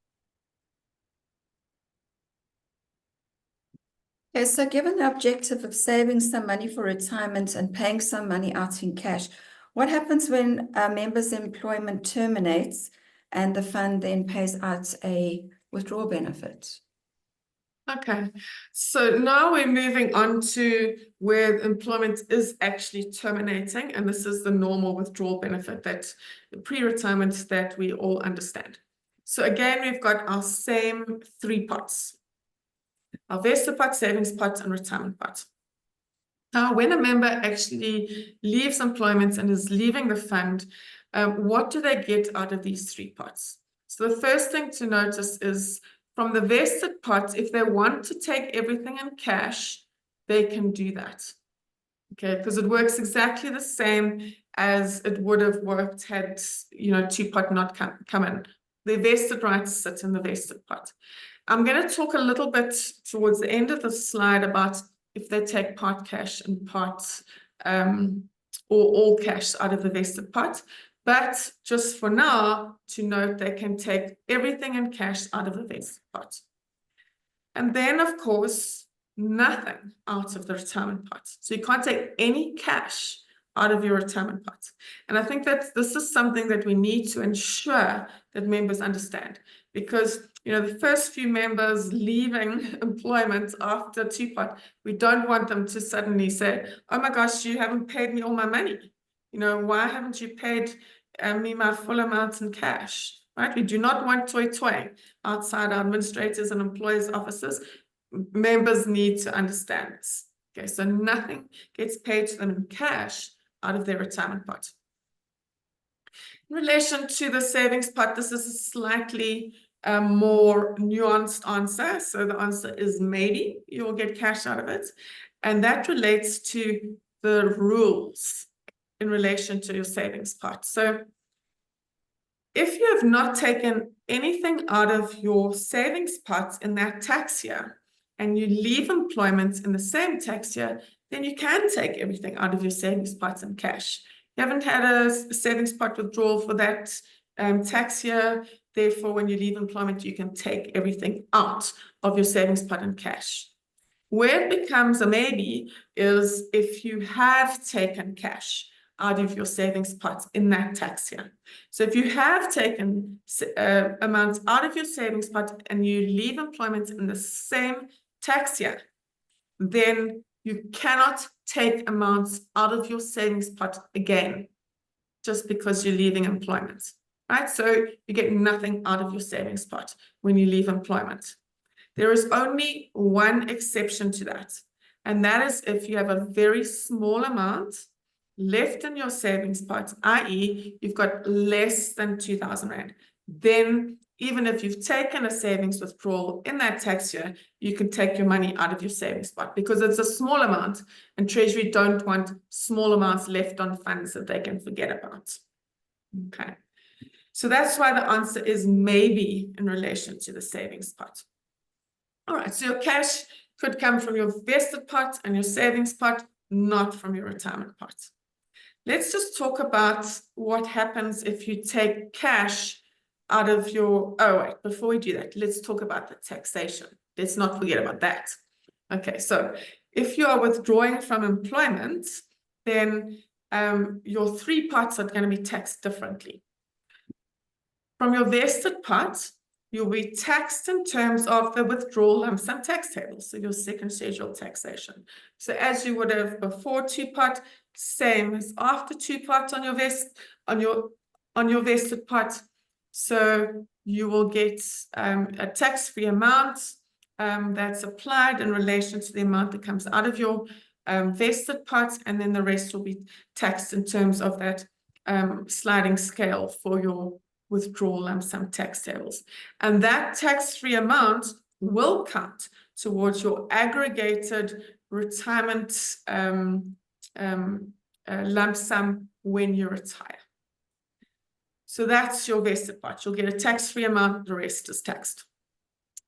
Okay, so given the objective of saving some money for retirement and paying some money out in cash, what happens when a member's employment terminates and the fund then pays out a withdrawal benefit? Okay, so now we're moving on to where employment is actually terminating, and this is the normal withdrawal benefit, that pre-retirement that we all understand. So again, we've got our same three pots: our vested pot, savings pot, and retirement pot. Now, when a member actually leaves employment and is leaving the fund, what do they get out of these three pots? So the first thing to notice is, from the vested pot, if they want to take everything in cash, they can do that. Okay, because it works exactly the same as it would have worked had, you know, two pot not come in. Their vested rights sit in the vested pot. I'm going to talk a little bit towards the end of the slide about if they take part cash and part or all cash out of the vested pot. But just for now, to note, they can take everything in cash out of the vested pot. And then, of course, nothing out of the retirement pot. So you can't take any cash out of your retirement pot. And I think that this is something that we need to ensure that members understand, because, you know, the first few members leaving employment after two-pot, we don't want them to suddenly say, oh my gosh, you haven't paid me all my money. You know, why haven't you paid me my full amount in cash, right? We do not want toy outside our administrators and employers' offices. Members need to understand this. Okay, so nothing gets paid to them in cash out of their retirement pot. In relation to the savings pot, this is a slightly more nuanced answer. So the answer is maybe you will get cash out of it. And that relates to the rules in relation to your savings pot. So if you have not taken anything out of your savings pot in that tax year, and you leave employment in the same tax year, then you can take everything out of your savings pot in cash. You haven't had a savings pot withdrawal for that tax year. Therefore, when you leave employment, you can take everything out of your savings pot in cash. Where it becomes a maybe is if you have taken cash out of your savings pot in that tax year. So if you have taken amounts out of your savings pot and you leave employment in the same tax year, then you cannot take amounts out of your savings pot again, just because you're leaving employment, right? So you get nothing out of your savings pot when you leave employment. There is only one exception to that, and that is if you have a very small amount left in your savings pot, i.e. you've got less than 2,000 Rand. Then even if you've taken a savings withdrawal in that tax year, you can take your money out of your savings pot because it's a small amount, and Treasury don't want small amounts left on funds that they can forget about. Okay, so that's why the answer is maybe in relation to the savings pot. All right, so your cash could come from your vested pot and your savings pot, not from your retirement pot. Let's just talk about what happens if you take cash out of your, oh wait, before we do that, let's talk about the taxation. Let's not forget about that. Okay, so if you are withdrawing from employment, then your three pots are going to be taxed differently. From your vested pot, you'll be taxed in terms of the withdrawal lump sum tax table, so your second schedule taxation. So as you would have before two-pot, same as after two-pot on your vested pot. So you will get a tax-free amount that's applied in relation to the amount that comes out of your vested pot, and then the rest will be taxed in terms of that sliding scale for your withdrawal lump sum tax tables. And that tax-free amount will count towards your aggregated retirement lump sum when you retire. So that's your vested pot. You'll get a tax-free amount, the rest is taxed.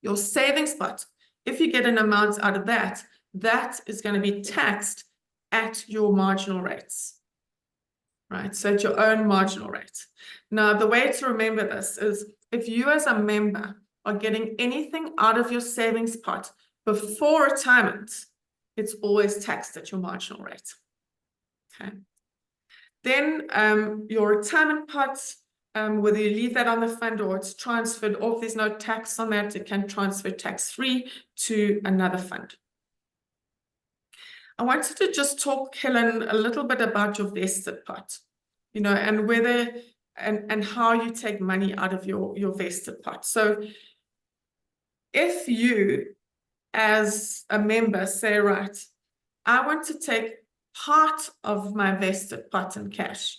Your savings pot, if you get an amount out of that, that is going to be taxed at your marginal rates. Right, so at your own marginal rate. Now, the way to remember this is if you as a member are getting anything out of your savings pot before retirement, it's always taxed at your marginal rate. Okay. Then your retirement pot, whether you leave that on the fund or it's transferred off, there's no tax on that. It can transfer tax-free to another fund. I wanted to just talk, Helen, a little bit about your vested pot, you know, and whether and how you take money out of your vested pot. So if you, as a member, say, right, I want to take part of my vested pot in cash.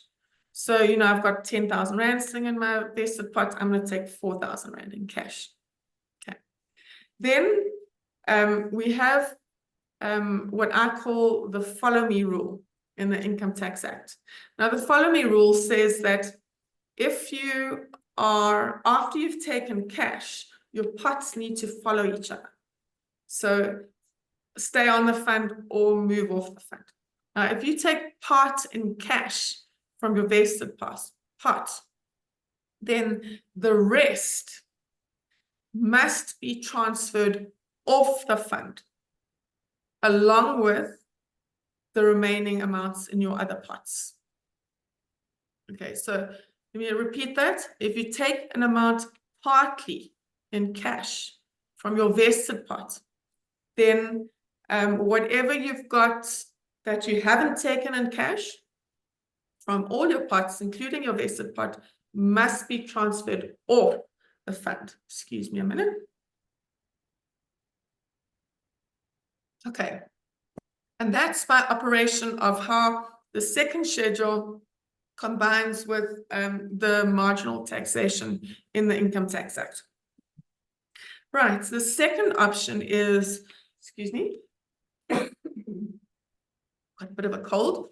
So, you know, I've got 10,000 Rand sitting in my vested pot. I'm going to take 4,000 Rand in cash. Okay. Then we have what I call the follow me rule in the Income Tax Act. Now, the follow me rule says that if you are, after you've taken cash, your pots need to follow each other. So stay on the fund or move off the fund. Now, if you take part in cash from your vested pot, then the rest must be transferred off the fund, along with the remaining amounts in your other pots. Okay, so let me repeat that. If you take an amount partly in cash from your vested pot, then whatever you've got that you haven't taken in cash from all your pots, including your vested pot, must be transferred off the fund. Excuse me a minute. Okay. And that's by operation of how the second schedule combines with the marginal taxation in the Income Tax Act. Right, the second option is, excuse me, got a bit of a cold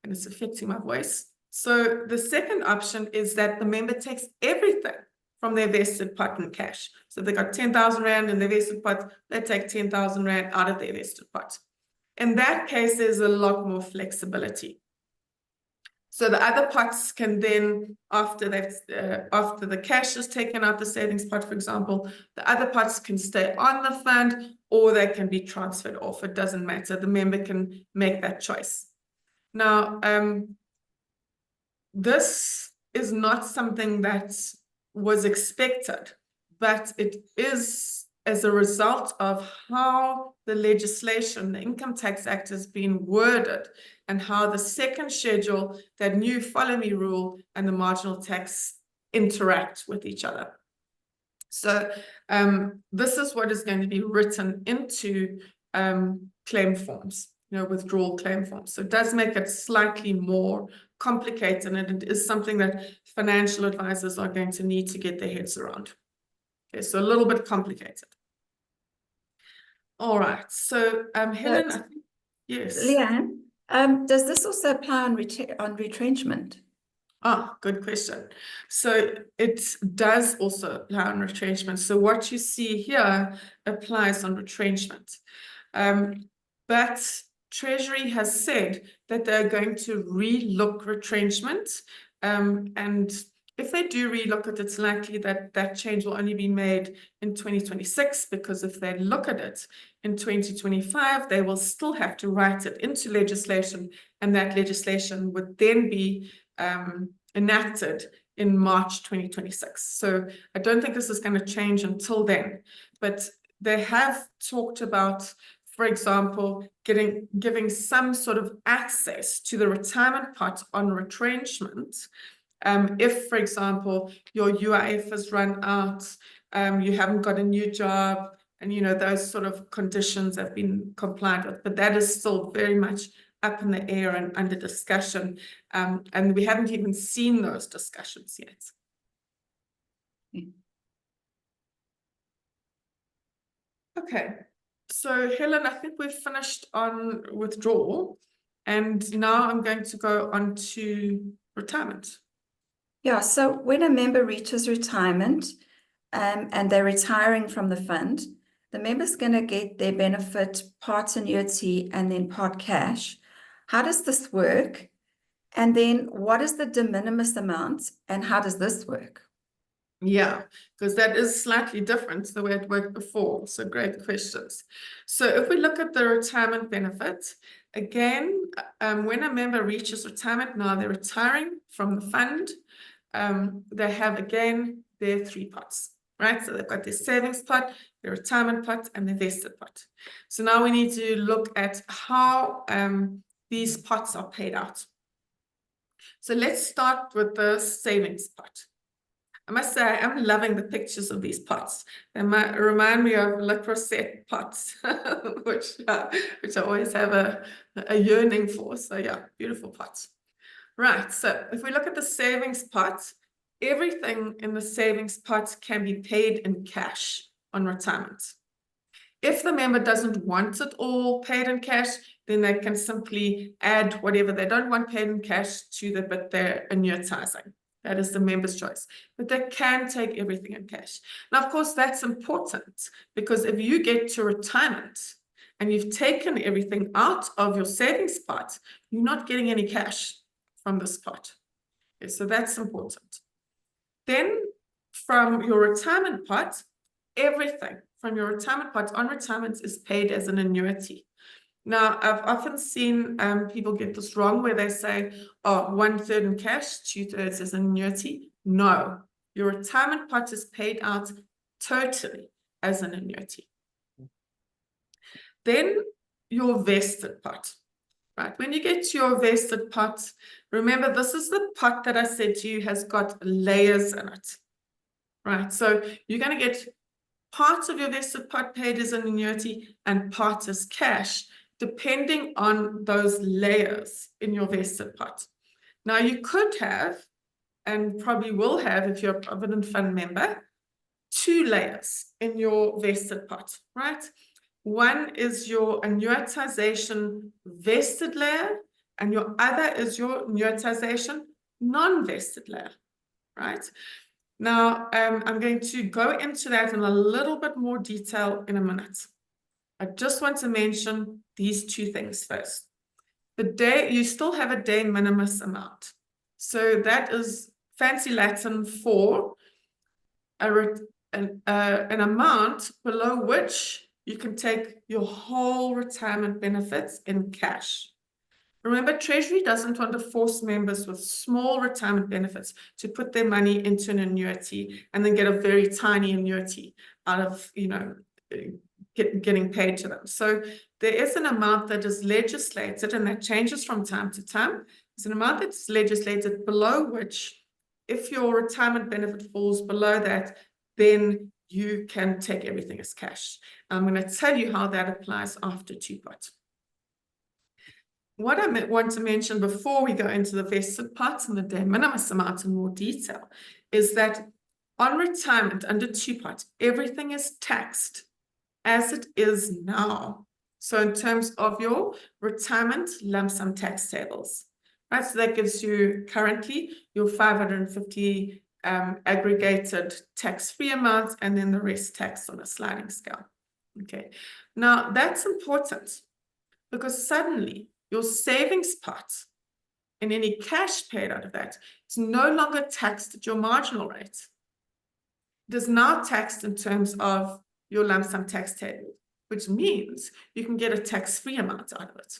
and it's affecting my voice. So the second option is that the member takes everything from their vested pot in cash. So they got 10,000 Rand in their vested pot, they take 10,000 Rand out of their vested pot. In that case, there's a lot more flexibility. So the other pots can then, after the cash is taken out the savings pot, for example, the other pots can stay on the fund or they can be transferred off. It doesn't matter. The member can make that choice. Now, this is not something that was expected, but it is as a result of how the legislation, the Income Tax Act, has been worded, and how the second schedule, that new follow me rule, and the marginal tax interact with each other. So this is what is going to be written into claim forms, withdrawal claim forms. So it does make it slightly more complicated, and it is something that financial advisors are going to need to get their heads around. Okay, so a little bit complicated. All right, so Helen, I think, yes. Leanne, does this also apply on retrenchment? Ah, good question. So it does also apply on retrenchment. So what you see here applies on retrenchment. But Treasury has said that they're going to re-look retrenchment. And if they do re-look it, it's likely that that change will only be made in 2026, because if they look at it in 2025, they will still have to write it into legislation, and that legislation would then be enacted in March 2026. So I don't think this is going to change until then, but they have talked about, for example, giving some sort of access to the retirement pot on retrenchment. If, for example, your UIF has run out, you haven't got a new job, and those sort of conditions have been complied with, but that is still very much up in the air and under discussion, and we haven't even seen those discussions yet. Okay, so Helen, I think we've finished on withdrawal, and now I'm going to go on to retirement. Yeah, so when a member reaches retirement and they're retiring from the fund, the member's going to get their benefit part annuity and then part cash. How does this work? And then what is the de minimis amount, and how does this work? Yeah, because that is slightly different to the way it worked before. So great questions. So if we look at the retirement benefit, again, when a member reaches retirement, now they're retiring from the fund, they have, again, their three pots, right? So they've got their savings pot, their retirement pot, and their vested pot. So now we need to look at how these pots are paid out. So let's start with the savings pot. I must say, I'm loving the pictures of these pots. They might remind me of Le Creuset pots, which I always have a yearning for. So yeah, beautiful pots. Right, so if we look at the savings pot, everything in the savings pot can be paid in cash on retirement. If the member doesn't want it all paid in cash, then they can simply add whatever they don't want paid in cash to the bit they're annuitizing. That is the member's choice, but they can take everything in cash. Now, of course, that's important, because if you get to retirement and you've taken everything out of your savings pot, you're not getting any cash from this pot. Okay, so that's important. Then from your retirement pot, everything from your retirement pot on retirement is paid as an annuity. Now, I've often seen people get this wrong, where they say, oh, 1/3 in cash, 2/3 as an annuity. No, your retirement pot is paid out totally as an annuity. Then your vested pot, right? When you get to your vested pot, remember, this is the pot that I said to you has got layers in it, right? So you're going to get part of your vested pot paid as an annuity and part as cash, depending on those layers in your vested pot. Now, you could have, and probably will have if you're a Provident Fund member, 2 layers in your vested pot, right? One is your annuitization vested layer, and your other is your annuitization non-vested layer, right? Now, I'm going to go into that in a little bit more detail in a minute. I just want to mention these 2 things first. You still have a de minimis amount. So that is fancy Latin for an amount below which you can take your whole retirement benefits in cash. Remember, Treasury doesn't want to force members with small retirement benefits to put their money into an annuity and then get a very tiny annuity out of, getting paid to them. So there is an amount that is legislated, and that changes from time to time. There's an amount that's legislated below which, if your retirement benefit falls below that, then you can take everything as cash. I'm going to tell you how that applies after two-pot. What I want to mention before we go into the vested parts and the de minimis amount in more detail is that on retirement under two-pot, everything is taxed as it is now. So in terms of your retirement lump sum tax tables, right? So that gives you currently your 550 aggregated tax-free amounts, and then the rest taxed on a sliding scale. Okay, now that's important because suddenly your savings pot and any cash paid out of that is no longer taxed at your marginal rate. It is now taxed in terms of your lump sum tax table, which means you can get a tax-free amount out of it.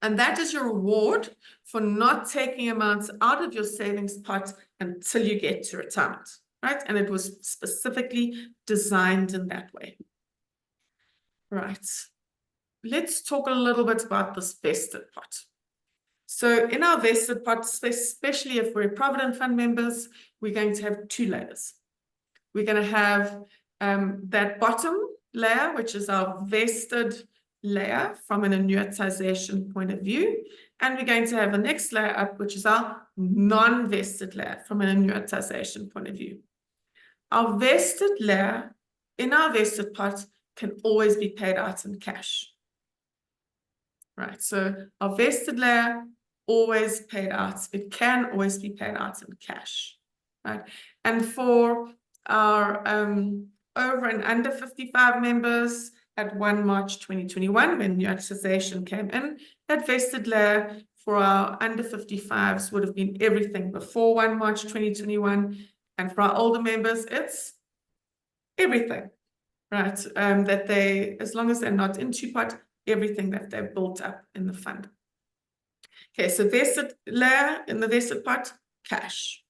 And that is your reward for not taking amounts out of your savings pot until you get to retirement, right? And it was specifically designed in that way. Right. Let's talk a little bit about this vested pot. So in our vested pot, especially if we're Provident Fund members, we're going to have two layers. We're going to have that bottom layer, which is our vested layer from an annuitization point of view. And we're going to have the next layer up, which is our non-vested layer from an annuitization point of view. Our vested layer in our vested pot can always be paid out in cash. Right, so our vested layer always paid out. It can always be paid out in cash, right? And for our over and under 55 members at 1 March 2021, when annuitization came in, that vested layer for our under 55s would have been everything before 1 March 2021. And for our older members, it's everything, right? That they, as long as they're not in two-pot, everything that they've built up in the fund. Okay, so vested layer in the vested pot, cash.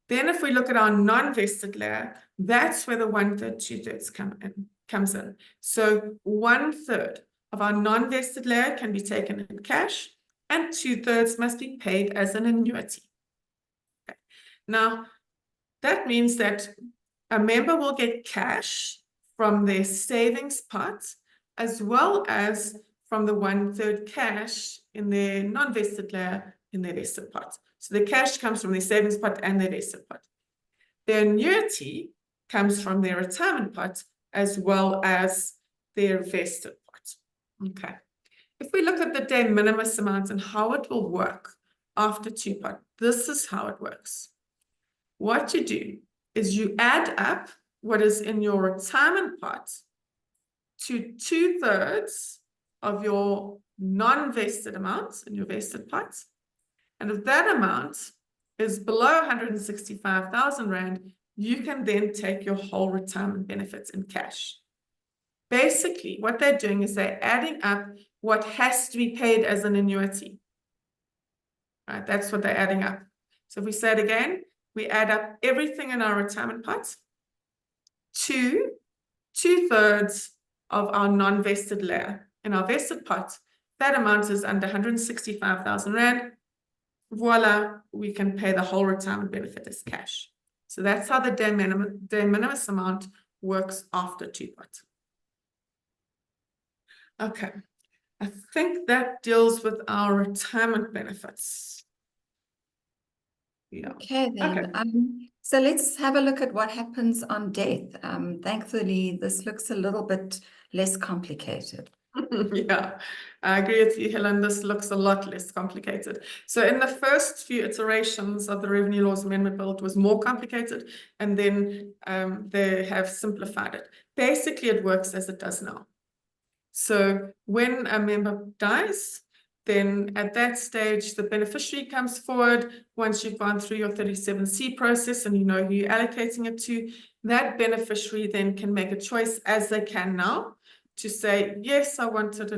Then if we look at our non-vested layer, that's where the 1/3, 2/3 comes in. So 1/3 of our non-vested layer can be taken in cash, and 2/3 must be paid as an annuity. Okay. Now, that means that a member will get cash from their savings pot, as well as from the 1/3 cash in their non-vested layer in their vested pot. So the cash comes from their savings pot and their vested pot. Their annuity comes from their retirement pot as well as their vested pot. Okay. If we look at the de minimis amount and how it will work after two-pot, this is how it works. What you do is you add up what is in your retirement pot to 2/3 of your non-vested amounts in your vested pot. And if that amount is below 165,000 Rand, you can then take your whole retirement benefits in cash. Basically, what they're doing is they're adding up what has to be paid as an annuity. Right, that's what they're adding up. So if we say it again, we add up everything in our retirement pot to 2/3 of our non-vested layer. In our vested pot, that amount is under 165,000 Rand. Voila, we can pay the whole retirement benefit as cash. So that's how the de minimis amount works after two-pot. Okay, I think that deals with our retirement benefits. Yeah. Okay, then. Okay. So let's have a look at what happens on death. Thankfully, this looks a little bit less complicated. Yeah, I agree with you, Helen. This looks a lot less complicated. So in the first few iterations of the Revenue Laws Amendment Bill, it was more complicated, and then they have simplified it. Basically, it works as it does now. So when a member dies, then at that stage, the beneficiary comes forward. Once you've gone through your 37C process and you know who you're allocating it to, that beneficiary then can make a choice, as they can now, to say, yes, I want it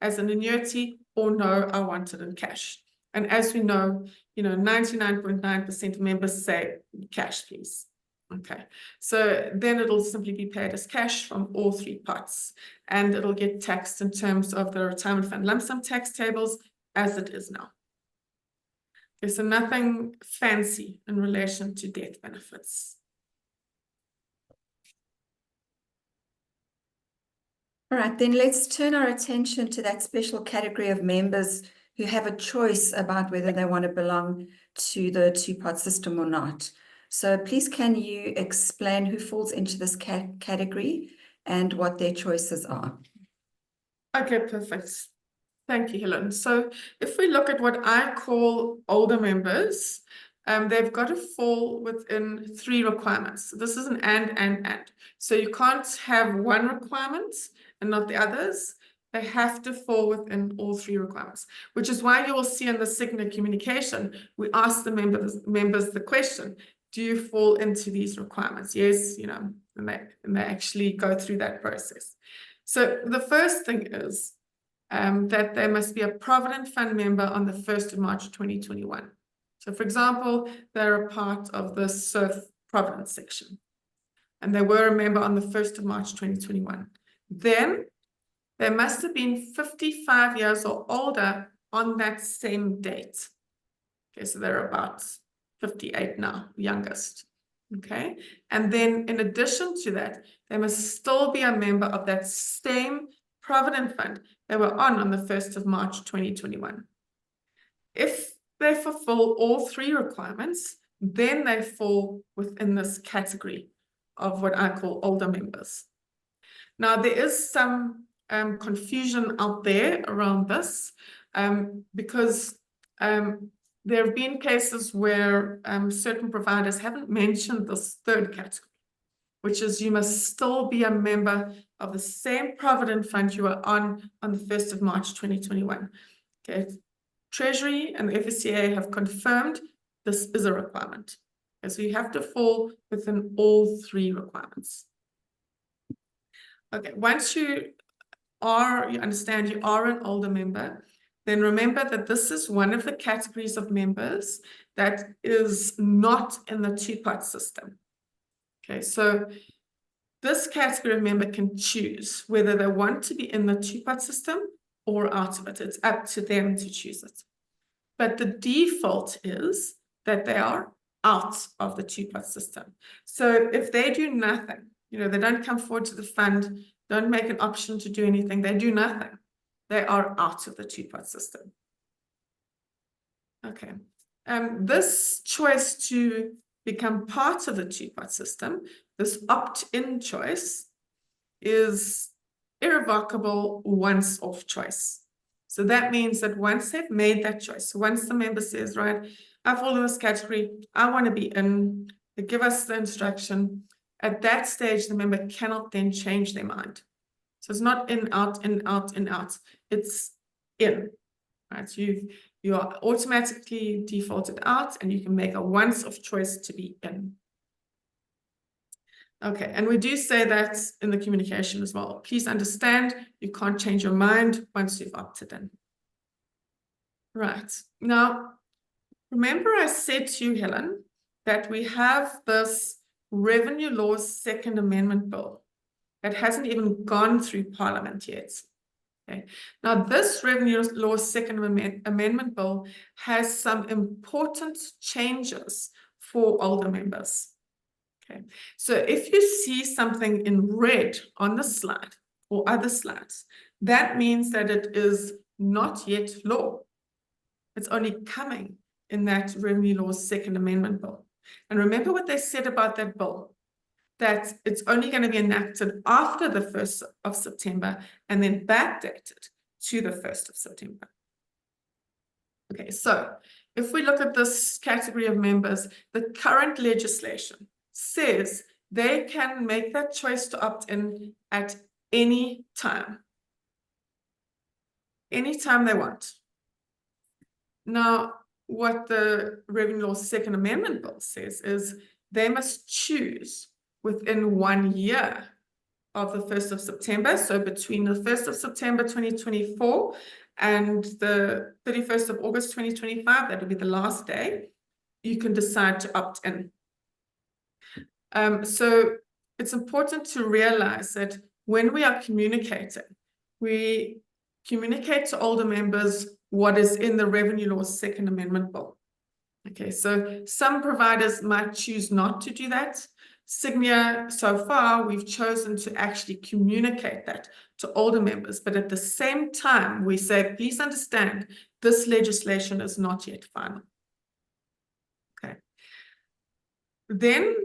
as an annuity, or no, I want it in cash. And as we know, 99.9% of members say cash, please. Okay, so then it'll simply be paid as cash from all three pots, and it'll get taxed in terms of the retirement fund lump sum tax tables as it is now. Okay, so nothing fancy in relation to death benefits. All right, then let's turn our attention to that special category of members who have a choice about whether they want to belong to the two-pot system or not. So please, can you explain who falls into this category and what their choices are? Okay, perfect. Thank you, Helen. So if we look at what I call older members, they've got to fall within 3 requirements. So this is an and. So you can't have one requirement and not the others. They have to fall within all 3 requirements, which is why you will see in the Sygnia communication, we ask the members the question, do you fall into these requirements? Yes, and they actually go through that process. So the first thing is that they must be a Provident Fund member on the 1st of March 2021. So for example, they're a part of the SURF Provident section, and they were a member on the 1st of March 2021. Then they must have been 55 years or older on that same date. Okay, so they're about 58 now, youngest. Okay, and then in addition to that, they must still be a member of that same Provident Fund they were on the 1st of March 2021. If they fulfill all 3 requirements, then they fall within this category of what I call older members. Now, there is some confusion out there around this because there have been cases where certain providers haven't mentioned this 3rd category, which is you must still be a member of the same Provident Fund you were on the 1st of March 2021. Okay, Treasury and the FSCA have confirmed this is a requirement. Okay, so you have to fall within all 3 requirements. Okay, once you understand you are an older member, then remember that this is one of the categories of members that is not in the two-pot system. Okay, so this category of member can choose whether they want to be in the two-pot system or out of it. It's up to them to choose it. But the default is that they are out of the two-pot system. So if they do nothing, they don't come forward to the fund, don't make an option to do anything, they do nothing, they are out of the two-pot system. Okay. This choice to become part of the two-pot system, this opt-in choice, is irrevocable once-off choice. So that means that once they've made that choice, once the member says, right, I fall in this category, I want to be in, they give us the instruction, at that stage, the member cannot then change their mind. So it's not in, out, in, out, in, out. It's in, right? You are automatically defaulted out, and you can make a once-off choice to be in. Okay, and we do say that in the communication as well. Please understand, you can't change your mind once you've opted in. Right, now, remember I said to you, Helen, that we have this Revenue Law's Second Amendment Bill that hasn't even gone through Parliament yet. Okay. Now, this Revenue Law's Second Amendment Bill has some important changes for older members. Okay. So if you see something in red on the slide or other slides, that means that it is not yet law. It's only coming in that Revenue Law's Second Amendment Bill. And remember what they said about that bill, that it's only going to be enacted after the 1st of September and then backdated to the 1st of September. Okay, so if we look at this category of members, the current legislation says they can make that choice to opt in at any time they want. Now, what the Revenue Law's Second Amendment Bill says is they must choose within 1 year of the 1st of September, so between the 1st of September 2024 and the 31st of August 2025, that will be the last day, you can decide to opt in. So it's important to realize that when we are communicating, we communicate to older members what is in the Revenue Law's Second Amendment Bill. Okay, so some providers might choose not to do that. Sygnia, so far, we've chosen to actually communicate that to older members, but at the same time, we say, please understand, this legislation is not yet final. Okay. Then,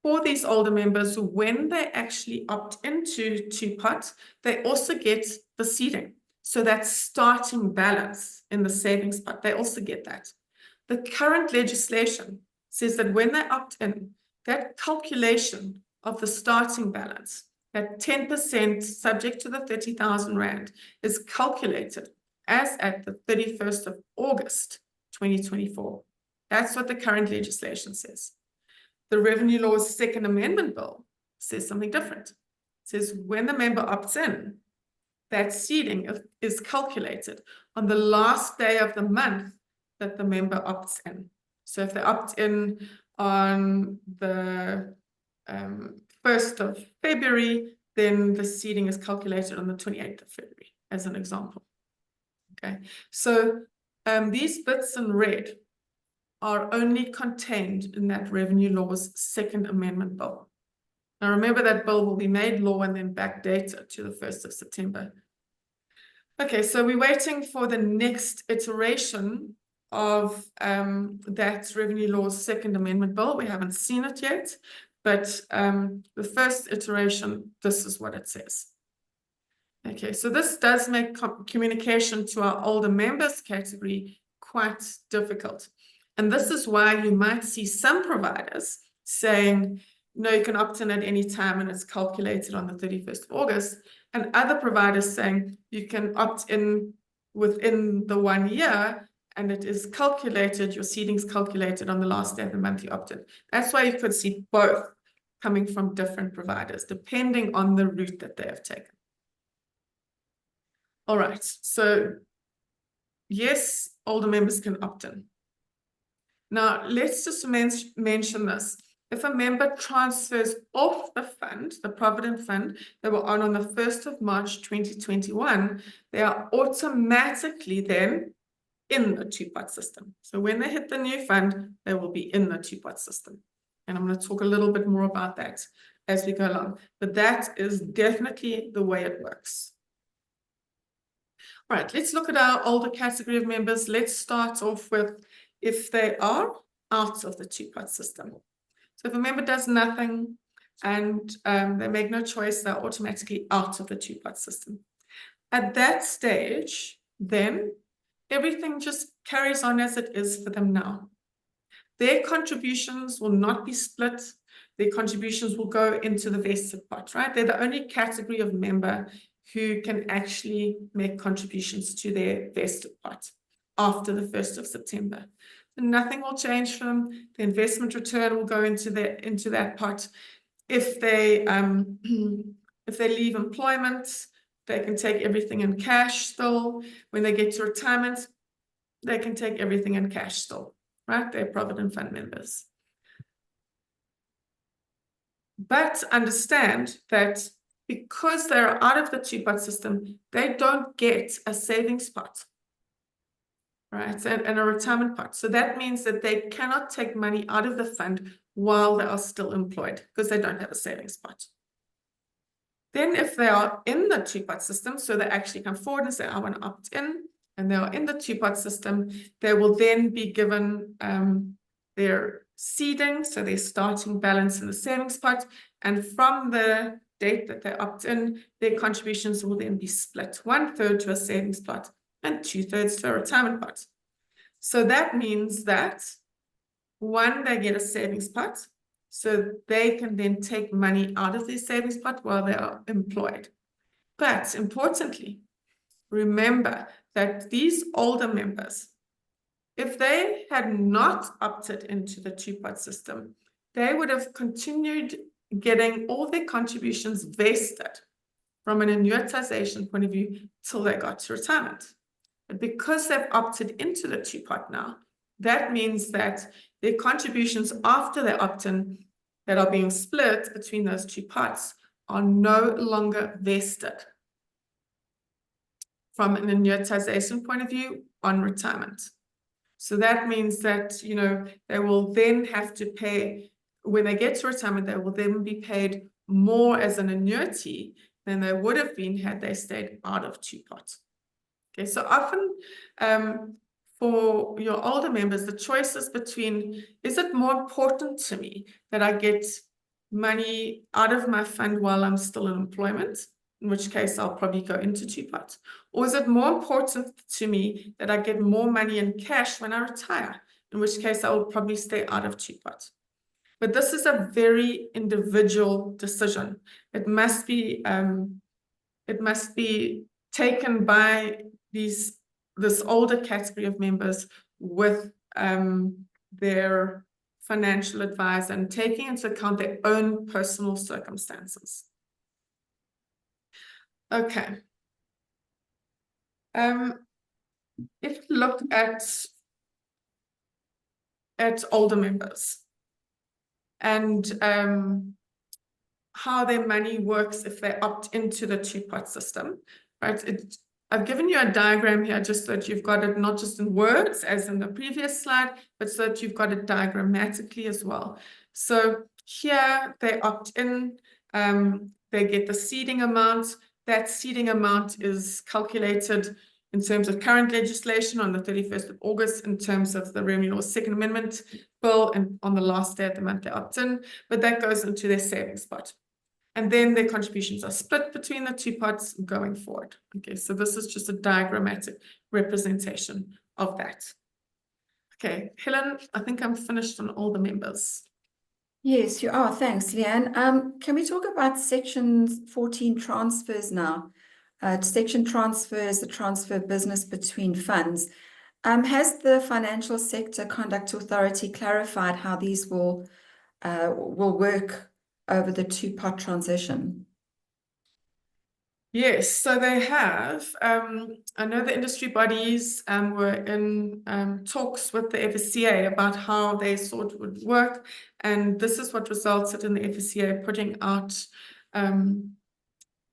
for these older members, when they actually opt into two-pot, they also get the seeding. So that starting balance in the savings pot, they also get that. The current legislation says that when they opt in, that calculation of the starting balance, that 10% subject to the 30,000 Rand, is calculated as at the 31st of August 2024. That's what the current legislation says. The Revenue Law's Second Amendment Bill says something different. It says when the member opts in, that seeding is calculated on the last day of the month that the member opts in. So if they opt in on the 1st of February, then the seeding is calculated on the 28th of February, as an example. Okay, so these bits in red are only contained in that Revenue Law's Second Amendment Bill. Now remember that bill will be made law and then backdated to the 1st of September. Okay, so we're waiting for the next iteration of that Revenue Law's Second Amendment Bill. We haven't seen it yet, but the first iteration, this is what it says. Okay, so this does make communication to our older members category quite difficult. And this is why you might see some providers saying, no, you can opt in at any time and it's calculated on the 31st of August. And other providers saying you can opt in within the 1 year and it is calculated, your seeding is calculated on the last day of the month you opt in. That's why you could see both coming from different providers, depending on the route that they have taken. All right, so yes, older members can opt in. Now, let's just mention this. If a member transfers off the fund, the Provident Fund, they were on the 1st of March 2021, they are automatically then in the two-pot system. So when they hit the new fund, they will be in the two-pot system. And I'm going to talk a little bit more about that as we go along. But that is definitely the way it works. All right, let's look at our older category of members. Let's start off with if they are out of the two-pot system. So if a member does nothing and they make no choice, they're automatically out of the two-pot system. At that stage, then everything just carries on as it is for them now. Their contributions will not be split. Their contributions will go into the vested pot, right? They're the only category of member who can actually make contributions to their vested pot after the 1st of September. And nothing will change for them. The investment return will go into that pot. If they leave employment, they can take everything in cash still. When they get to retirement, they can take everything in cash still, right? They're Provident Fund members. But understand that because they're out of the two-pot system, they don't get a savings pot, right? And a retirement pot. So that means that they cannot take money out of the fund while they are still employed because they don't have a savings pot. Then if they are in the two-pot system, so they actually come forward and say, I want to opt in, and they are in the two-pot system, they will then be given their seeding, so their starting balance in the savings pot, and from the date that they opt in, their contributions will then be split 1/3 to a savings pot and 2/3 to a retirement pot. So that means that one, they get a savings pot, so they can then take money out of their savings pot while they are employed. But importantly, remember that these older members, if they had not opted into the two-pot system, they would have continued getting all their contributions vested from an annuitization point of view till they got to retirement. But because they've opted into the two-pot now, that means that their contributions after they opt in that are being split between those two pots are no longer vested from an annuitization point of view on retirement. So that means that, you know, they will then have to pay, when they get to retirement, they will then be paid more as an annuity than they would have been had they stayed out of two-pot. Okay, so often for your older members, the choice is between, is it more important to me that I get money out of my fund while I'm still in employment, in which case I'll probably go into two-pot, or is it more important to me that I get more money in cash when I retire, in which case I will probably stay out of two-pot. But this is a very individual decision. It must be taken by this older category of members with their financial advisor and taking into account their own personal circumstances. Okay. If you look at older members and how their money works if they opt into the two-pot system, right? I've given you a diagram here just so that you've got it not just in words as in the previous slide, but so that you've got it diagrammatically as well. So here they opt in, they get the seeding amount. That seeding amount is calculated in terms of current legislation on the 31st of August, in terms of the Revenue Law Second Amendment bill, and on the last day of the month they opt in, but that goes into their savings pot. And then their contributions are split between the two pots going forward. Okay, so this is just a diagrammatic representation of that. Okay, Helen, I think I'm finished on all the members. Yes, you are. Thanks, Leanne. Can we talk about Section 14 transfers now? Section transfers, the transfer business between funds. Has the Financial Sector Conduct Authority clarified how these will work over the two-pot transition? Yes, so they have. I know the industry bodies were in talks with the FSCA about how they sort of would work, and this is what resulted in the FSCA putting out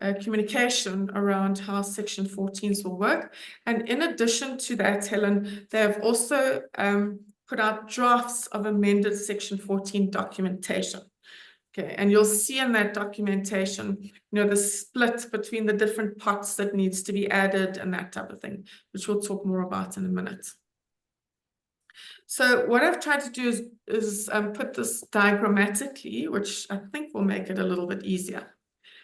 a communication around how Section 14s will work. And in addition to that, Helen, they have also put out drafts of amended Section 14 documentation. Okay, and you'll see in that documentation, you know, the split between the different pots that needs to be added and that type of thing, which we'll talk more about in a minute. So what I've tried to do is put this diagrammatically, which I think will make it a little bit easier.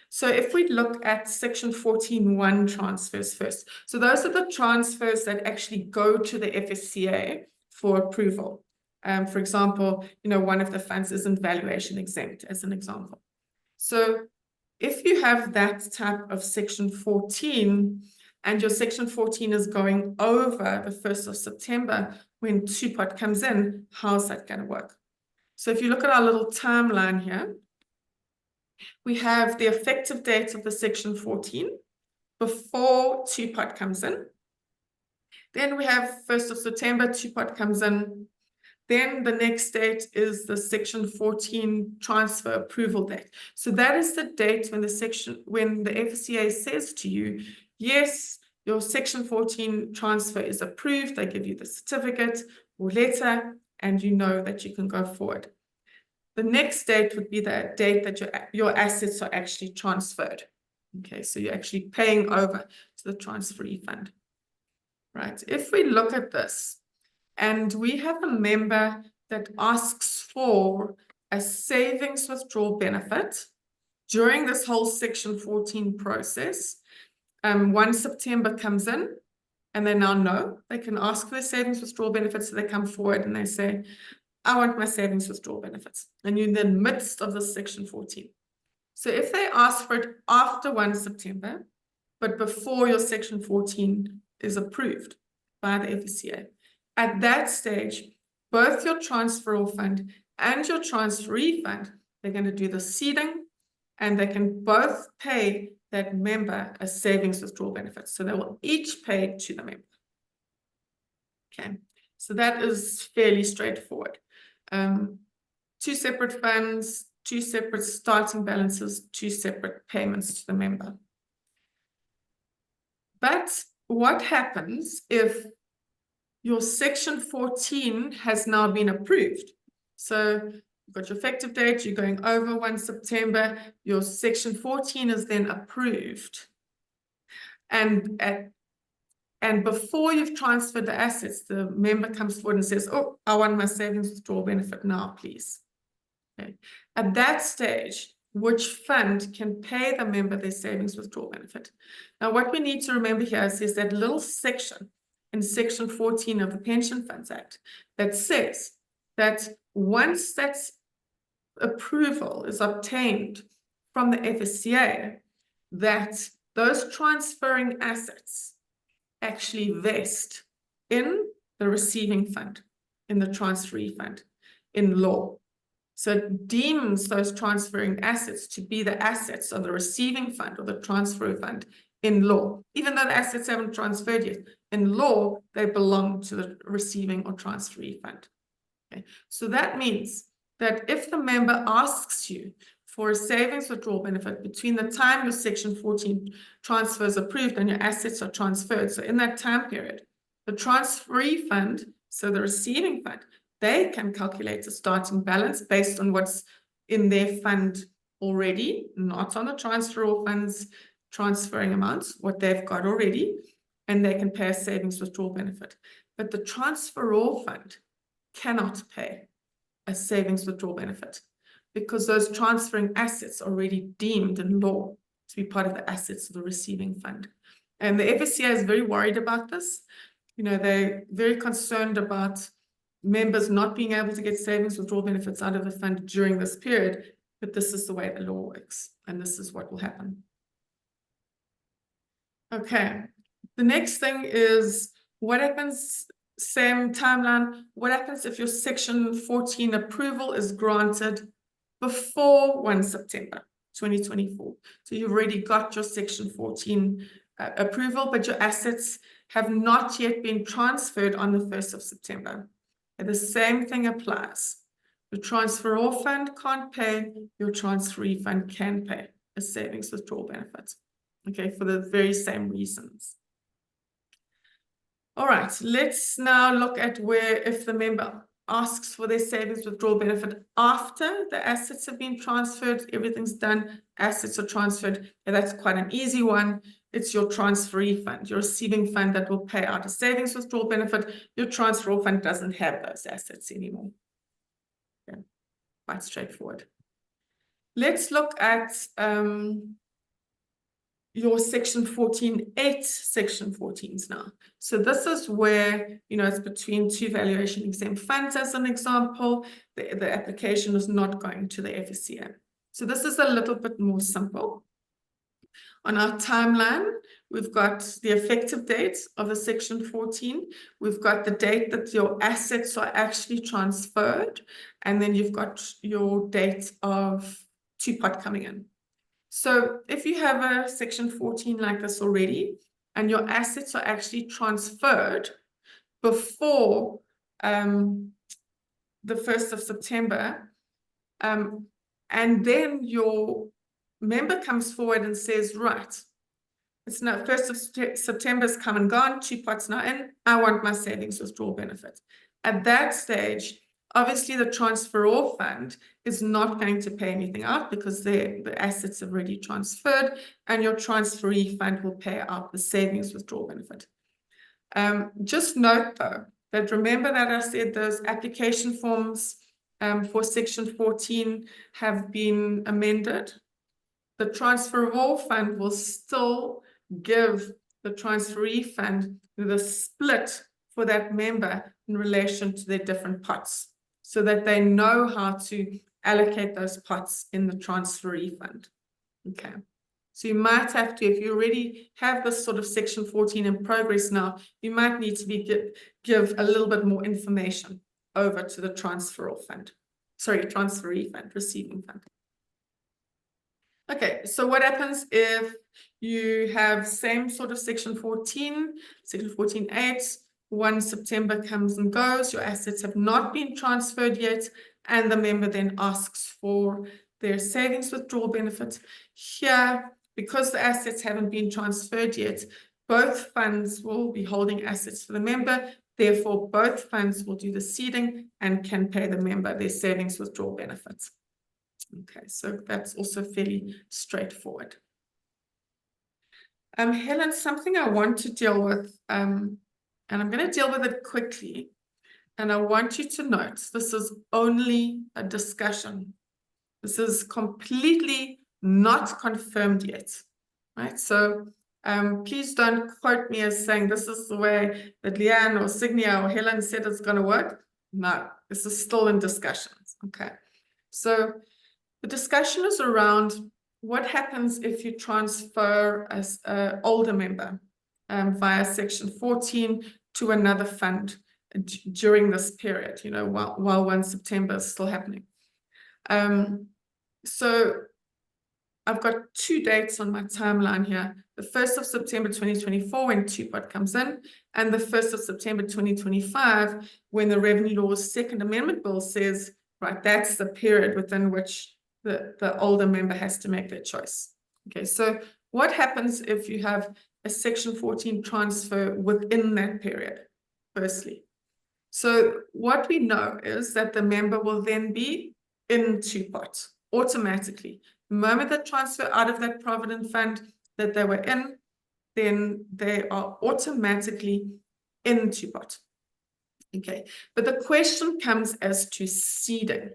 So if we look at Section 14(1) transfers first, so those are the transfers that actually go to the FSCA for approval. For example, you know, one of the funds isn't valuation exempt, as an example. So if you have that type of Section 14 and your Section 14 is going over the 1st of September when two-pot comes in, how's that going to work? So if you look at our little timeline here, we have the effective date of the Section 14 before two-pot comes in. Then we have 1st of September, two-pot comes in. Then the next date is the Section 14 transfer approval date. So that is the date when the FSCA says to you, yes, your Section 14 transfer is approved. They give you the certificate or letter, and you know that you can go forward. The next date would be the date that your assets are actually transferred. Okay, so you're actually paying over to the transferee fund. Right, if we look at this, and we have a member that asks for a savings withdrawal benefit during this whole Section 14 process. 1 September comes in, and they now know they can ask for their savings withdrawal benefits. So they come forward and they say, I want my savings withdrawal benefits. And you're in the midst of this Section 14. So if they ask for it after 1 September, but before your Section 14 is approved by the FSCA, at that stage, both your transferor fund and your transferee fund, they're going to do the seeding, and they can both pay that member a savings withdrawal benefit. So they will each pay to the member. Okay, so that is fairly straightforward. Two separate funds, two separate starting balances, two separate payments to the member. But what happens if your section 14 has now been approved? So you've got your effective date, you're going over 1 September, your section 14 is then approved. And before you've transferred the assets, the member comes forward and says, oh, I want my savings withdrawal benefit now, please. Okay. At that stage, which fund can pay the member their savings withdrawal benefit? Now, what we need to remember here is that little section in section 14 of the Pension Funds Act that says that once that approval is obtained from the FSCA, that those transferring assets actually vest in the receiving fund, in the transferee fund, in law. So it deems those transferring assets to be the assets of the receiving fund or the transfer fund in law, even though the assets haven't transferred yet. In law, they belong to the receiving or transferee fund. Okay. So that means that if the member asks you for a savings withdrawal benefit between the time your section 14 transfer is approved and your assets are transferred, so in that time period, the transferee fund, so the receiving fund, they can calculate the starting balance based on what's in their fund already, not on the transferor funds transferring amounts, what they've got already, and they can pay a savings withdrawal benefit. But the transferor fund cannot pay a savings withdrawal benefit because those transferring assets are already deemed in law to be part of the assets of the receiving fund. And the FSCA is very worried about this. You know, they're very concerned about members not being able to get savings withdrawal benefits out of the fund during this period, but this is the way the law works, and this is what will happen. Okay, the next thing is what happens, same timeline, what happens if your section 14 approval is granted before 1 September 2024? So you've already got your section 14 approval, but your assets have not yet been transferred on the 1st of September. And the same thing applies. Your transferor fund can't pay, your transferee fund can pay a savings withdrawal benefit. Okay, for the very same reasons. All right, let's now look at where if the member asks for their savings withdrawal benefit after the assets have been transferred, everything's done, assets are transferred, and that's quite an easy one. It's your transferee fund, your receiving fund that will pay out a savings withdrawal benefit. Your transferor fund doesn't have those assets anymore. Okay. Quite straightforward. Let's look at your section 14.8 section 14s now. So this is where, you know, it's between two valuation exempt funds as an example. The application is not going to the FSCA. So this is a little bit more simple. On our timeline, we've got the effective date of the section 14. We've got the date that your assets are actually transferred. And then you've got your date of two-pot coming in. So if you have a section 14 like this already, and your assets are actually transferred before the 1st of September, and then your member comes forward and says, right, it's now 1st of September's come and gone, two pots now in, I want my savings withdrawal benefit. At that stage, obviously the transferor fund is not going to pay anything out because the assets have already transferred, and your transferee fund will pay out the savings withdrawal benefit. Just note though, that remember that I said those application forms for section 14 have been amended. The transferor fund will still give the transferee fund the split for that member in relation to their different pots, so that they know how to allocate those pots in the transferee fund. Okay, so you might have to, if you already have this sort of section 14 in progress now, you might need to give a little bit more information over to the transferor fund. Sorry, transferee fund, receiving fund. Okay, so what happens if you have same sort of section 14, section 14.8, 1 September comes and goes, your assets have not been transferred yet, and the member then asks for their savings withdrawal benefit. Here, because the assets haven't been transferred yet, both funds will be holding assets for the member. Therefore, both funds will do the seeding and can pay the member their savings withdrawal benefits. Okay, so that's also fairly straightforward. Helen, something I want to deal with, and I'm going to deal with it quickly. And I want you to note, this is only a discussion. This is completely not confirmed yet, right? So please don't quote me as saying this is the way that Leanne or Sygnia or Helen said it's going to work. No, this is still in discussions, okay? So the discussion is around what happens if you transfer as an older member via section 14 to another fund during this period, you know, while 1 September is still happening. So I've got 2 dates on my timeline here. The 1st of September 2024 when two-pot comes in, and the 1st of September 2025 when the Revenue Law's Second Amendment Bill says, right, that's the period within which the older member has to make their choice. Okay, so what happens if you have a section 14 transfer within that period, firstly? So what we know is that the member will then be in two-pot automatically. The moment they transfer out of that provident fund that they were in, then they are automatically in two-pot. Okay, but the question comes as to seeding.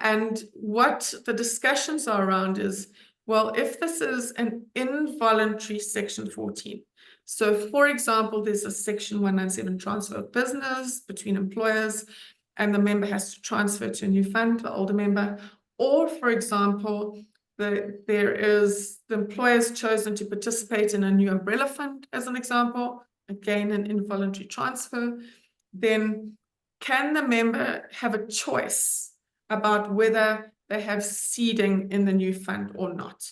And what the discussions are around is, well, if this is an involuntary section 14, so for example, there's a section 197 transfer of business between employers, and the member has to transfer to a new fund, the older member, or for example, the employer's chosen to participate in a new umbrella fund, as an example, again, an involuntary transfer, then can the member have a choice about whether they have seeding in the new fund or not?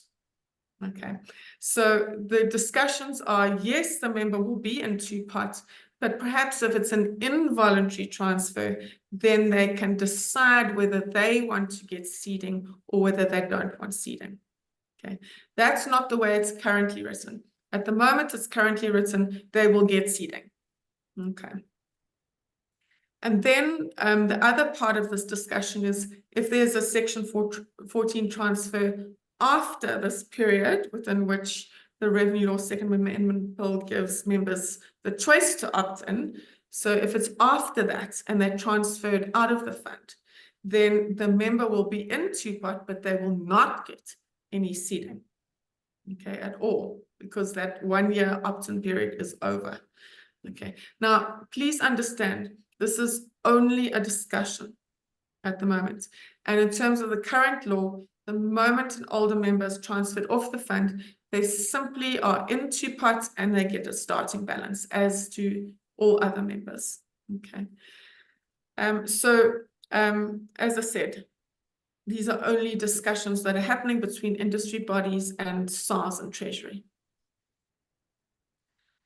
Okay, so the discussions are, yes, the member will be in two-pot, but perhaps if it's an involuntary transfer, then they can decide whether they want to get seeding or whether they don't want seeding. Okay, that's not the way it's currently written. At the moment it's currently written, they will get seeding. Okay. And then the other part of this discussion is if there's a section 14 transfer after this period within which the Revenue Law Second Amendment Bill gives members the choice to opt in. So if it's after that and they're transferred out of the fund, then the member will be in two-pot, but they will not get any seeding, okay, at all, because that 1 year opt-in period is over. Okay, now please understand, this is only a discussion at the moment. And in terms of the current law, the moment an older member is transferred off the fund, they simply are in two-pot and they get a starting balance as to all other members. Okay. As I said, these are only discussions that are happening between industry bodies and SARS and Treasury.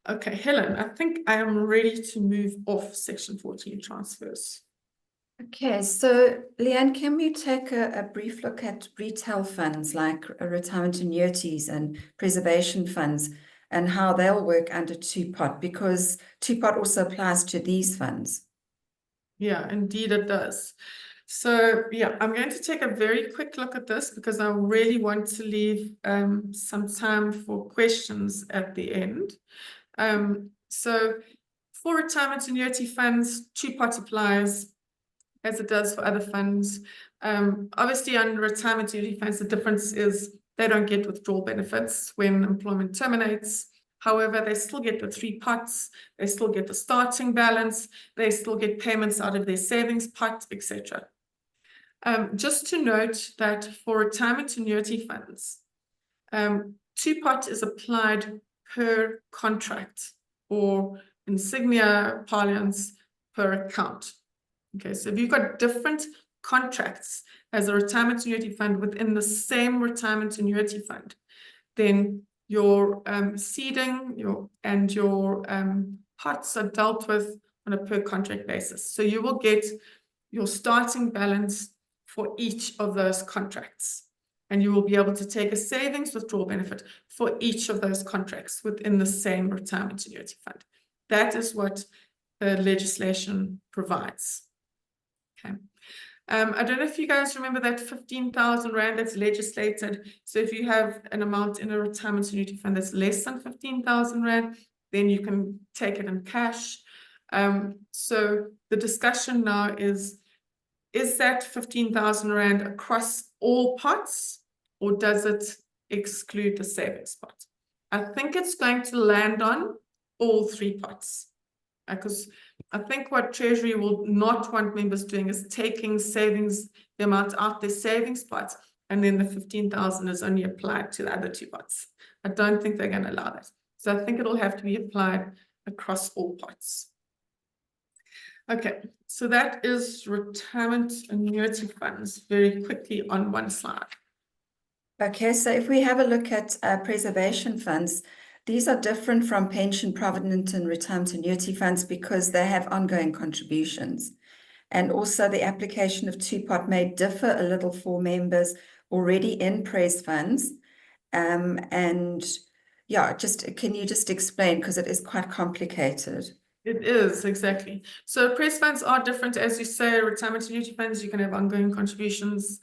Okay, Helen, I think I am ready to move off section 14 transfers. Okay, so Leanne, can we take a brief look at retail funds like retirement annuities and preservation funds and how they'll work under two-pot, because two-pot also applies to these funds. Yeah, indeed it does. So yeah, I'm going to take a very quick look at this because I really want to leave some time for questions at the end. So for retirement annuity funds, two-pot applies as it does for other funds. Obviously on retirement annuity funds, the difference is they don't get withdrawal benefits when employment terminates. However, they still get the 3 pots, they still get the starting balance, they still get payments out of their savings pot, etc. Just to note that for retirement annuity funds, two-pot is applied per contract, or in Sygnia parlance, per account. Okay, so if you've got different contracts as a retirement annuity fund within the same retirement annuity fund, then your seeding your pots are dealt with on a per contract basis. So you will get your starting balance for each of those contracts. And you will be able to take a savings withdrawal benefit for each of those contracts within the same retirement annuity fund. That is what the legislation provides. Okay. I don't know if you guys remember that 15,000 Rand that's legislated. So if you have an amount in a retirement annuity fund that's less than 15,000 Rand, then you can take it in cash. So the discussion now is that 15,000 Rand across all pots, or does it exclude the savings pot? I think it's going to land on all three pots, because I think what Treasury will not want members doing is taking savings, the amount out their savings pots, and then the 15,000 is only applied to the other two pots. I don't think they're going to allow that. So I think it'll have to be applied across all pots. Okay, so that is retirement annuity funds very quickly on one slide. Okay, so if we have a look at preservation funds, these are different from pension, provident, and retirement annuity funds because they have ongoing contributions. And also the application of two-pot may differ a little for members already in pres funds. And yeah, can you just explain, because it is quite complicated. It is, exactly. So pres funds are different, as you say. Retirement annuity funds, you can have ongoing contributions.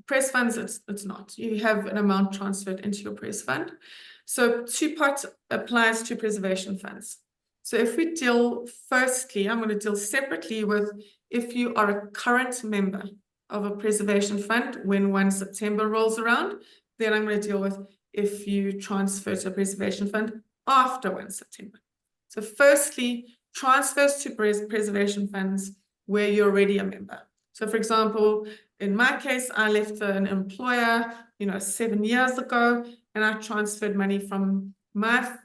Pres funds, it's not. You have an amount transferred into your pres fund. So two-pot applies to preservation funds. So if we deal, firstly, I'm going to deal separately with if you are a current member of a preservation fund when 1 September rolls around, then I'm going to deal with if you transfer to a preservation fund after 1 September. So firstly, transfers to preservation funds where you're already a member. So for example, in my case, I left an employer, 7 years ago, and I transferred money from my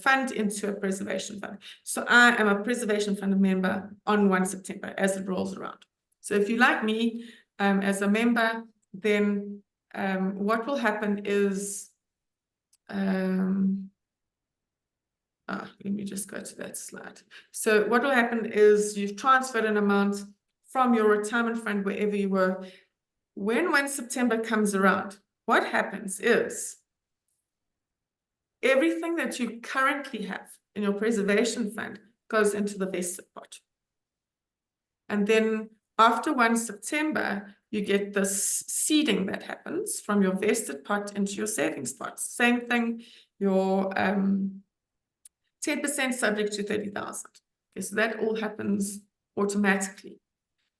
fund into a preservation fund. So I am a preservation fund member on 1 September as it rolls around. So if you like me as a member, then what will happen is, let me just go to that slide. So what will happen is you've transferred an amount from your retirement fund wherever you were. When 1 September comes around, what happens is everything that you currently have in your preservation fund goes into the vested pot. And then after 1 September, you get this seeding that happens from your vested pot into your savings pot. Same thing, your 10% subject to 30,000. Okay, so that all happens automatically,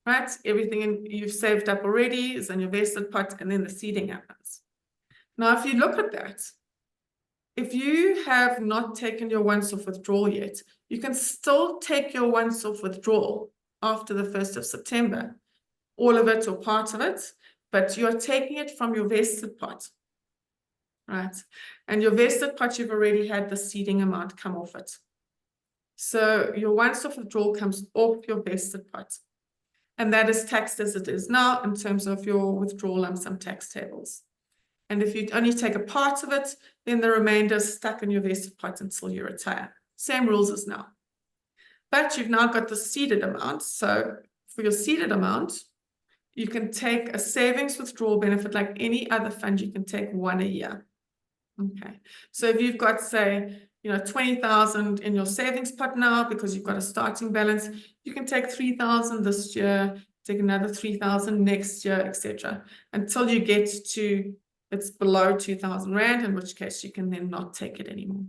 right? Everything you've saved up already is in your vested pot, and then the seeding happens. Now, if you look at that, if you have not taken your once-off withdrawal yet, you can still take your once-off withdrawal after the 1st of September, all of it or part of it, but you're taking it from your vested pot, right? And your vested pot, you've already had the seeding amount come off it. So your once-off withdrawal comes off your vested pot. And that is taxed as it is now in terms of your withdrawal lump sum tax tables. And if you only take a part of it, then the remainder is stuck in your vested pot until you retire. Same rules as now. But you've now got the seeded amount. So for your seeded amount, you can take a savings withdrawal benefit like any other fund. You can take one a year. Okay. So if you've got, say, 20,000 in your savings pot now because you've got a starting balance, you can take 3,000 this year, take another 3,000 next year, etc., until you get to it's below 2,000 Rand, in which case you can then not take it anymore.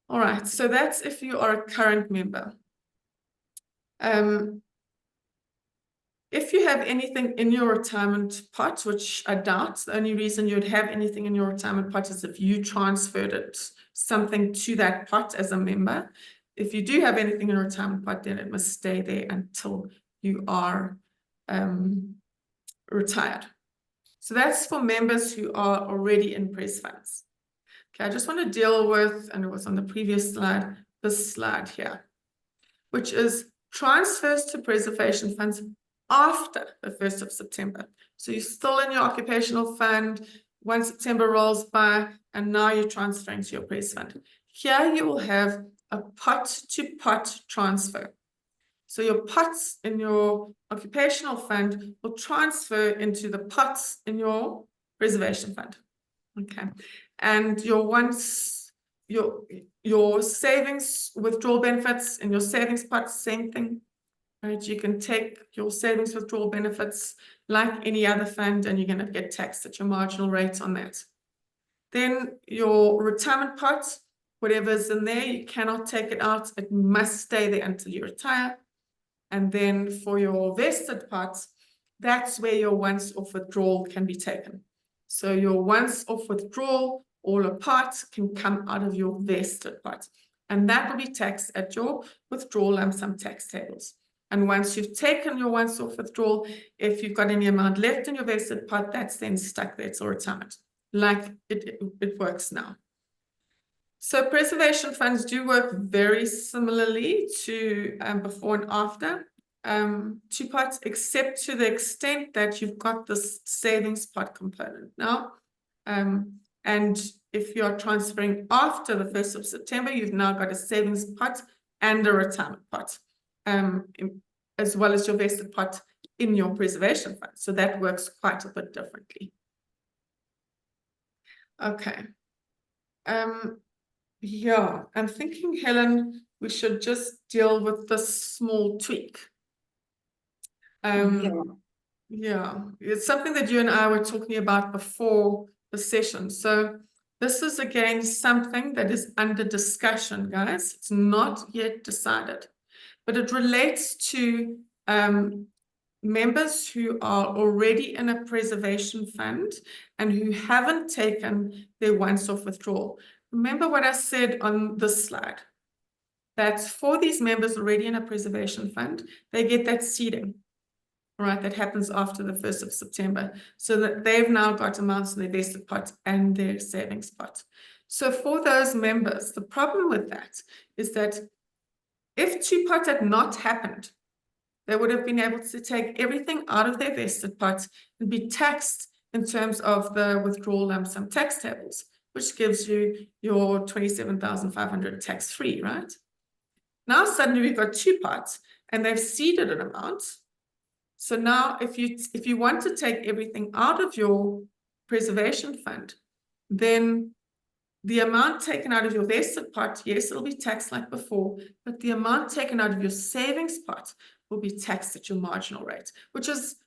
All right, so that's if you are a current member. If you have anything in your retirement pot, which I doubt, the only reason you'd have anything in your retirement pot is if you transferred something to that pot as a member. If you do have anything in your retirement pot, then it must stay there until you are retired. So that's for members who are already in pres funds. Okay, I just want to deal with, and it was on the previous slide, this slide here, which is transfers to preservation funds after the 1st of September. So you're still in your occupational fund, 1 September rolls by, and now you're transferring to your pres fund. Here you will have a pot-to-pot transfer. So your pots in your occupational fund will transfer into the pots in your preservation fund. Okay, and your savings withdrawal benefits in your savings pot, same thing. Right, you can take your savings withdrawal benefits like any other fund, and you're going to get taxed at your marginal rate on that. Then your retirement pot, whatever's in there, you cannot take it out. It must stay there until you retire. And then for your vested pots, that's where your once-off withdrawal can be taken. So your once-off withdrawal or a pot can come out of your vested pot, and that will be taxed at your withdrawal lump sum tax tables. And once you've taken your once-off withdrawal, if you've got any amount left in your vested pot, that's then stuck there till retirement, like it works now. So preservation funds do work very similarly to before and after two pots, except to the extent that you've got this savings pot component now. And if you're transferring after the 1st of September, you've now got a savings pot and a retirement pot, as well as your vested pot in your preservation fund. So that works quite a bit differently. Okay. Yeah, I'm thinking, Helen, we should just deal with this small tweak. Yeah, it's something that you and I were talking about before the session. So this is again something that is under discussion, guys. It's not yet decided, but it relates to members who are already in a preservation fund and who haven't taken their once-off withdrawal. Remember what I said on this slide, that for these members already in a preservation fund, they get that seeding, right? That happens after the 1st of September. So that they've now got amounts in their vested pot and their savings pot. So for those members, the problem with that is that if two pot had not happened, they would have been able to take everything out of their vested pot and be taxed in terms of the withdrawal lump sum tax tables, which gives you your 27,500 tax-free, right? Now suddenly we've got two pots and they've seeded an amount. So now if you want to take everything out of your preservation fund, then the amount taken out of your vested pot, yes, it'll be taxed like before, but the amount taken out of your savings pot will be taxed at your marginal rate,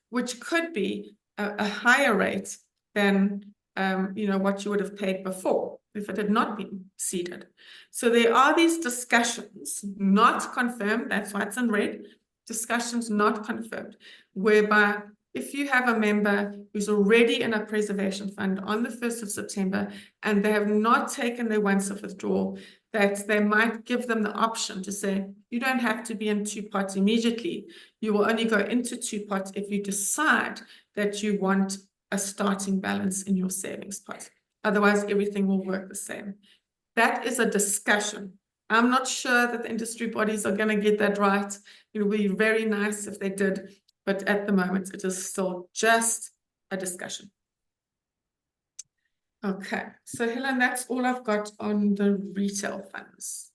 which could be a higher rate than what you would have paid before if it had not been seeded. So there are these discussions, not confirmed, that's why it's in red, discussions not confirmed, whereby if you have a member who's already in a preservation fund on the 1st of September and they have not taken their once-off withdrawal, that they might give them the option to say, you don't have to be in two pots immediately. You will only go into two pots if you decide that you want a starting balance in your savings pot. Otherwise, everything will work the same. That is a discussion. I'm not sure that the industry bodies are going to get that right. It would be very nice if they did, but at the moment, it is still just a discussion. Okay, so Helen, that's all I've got on the retail funds.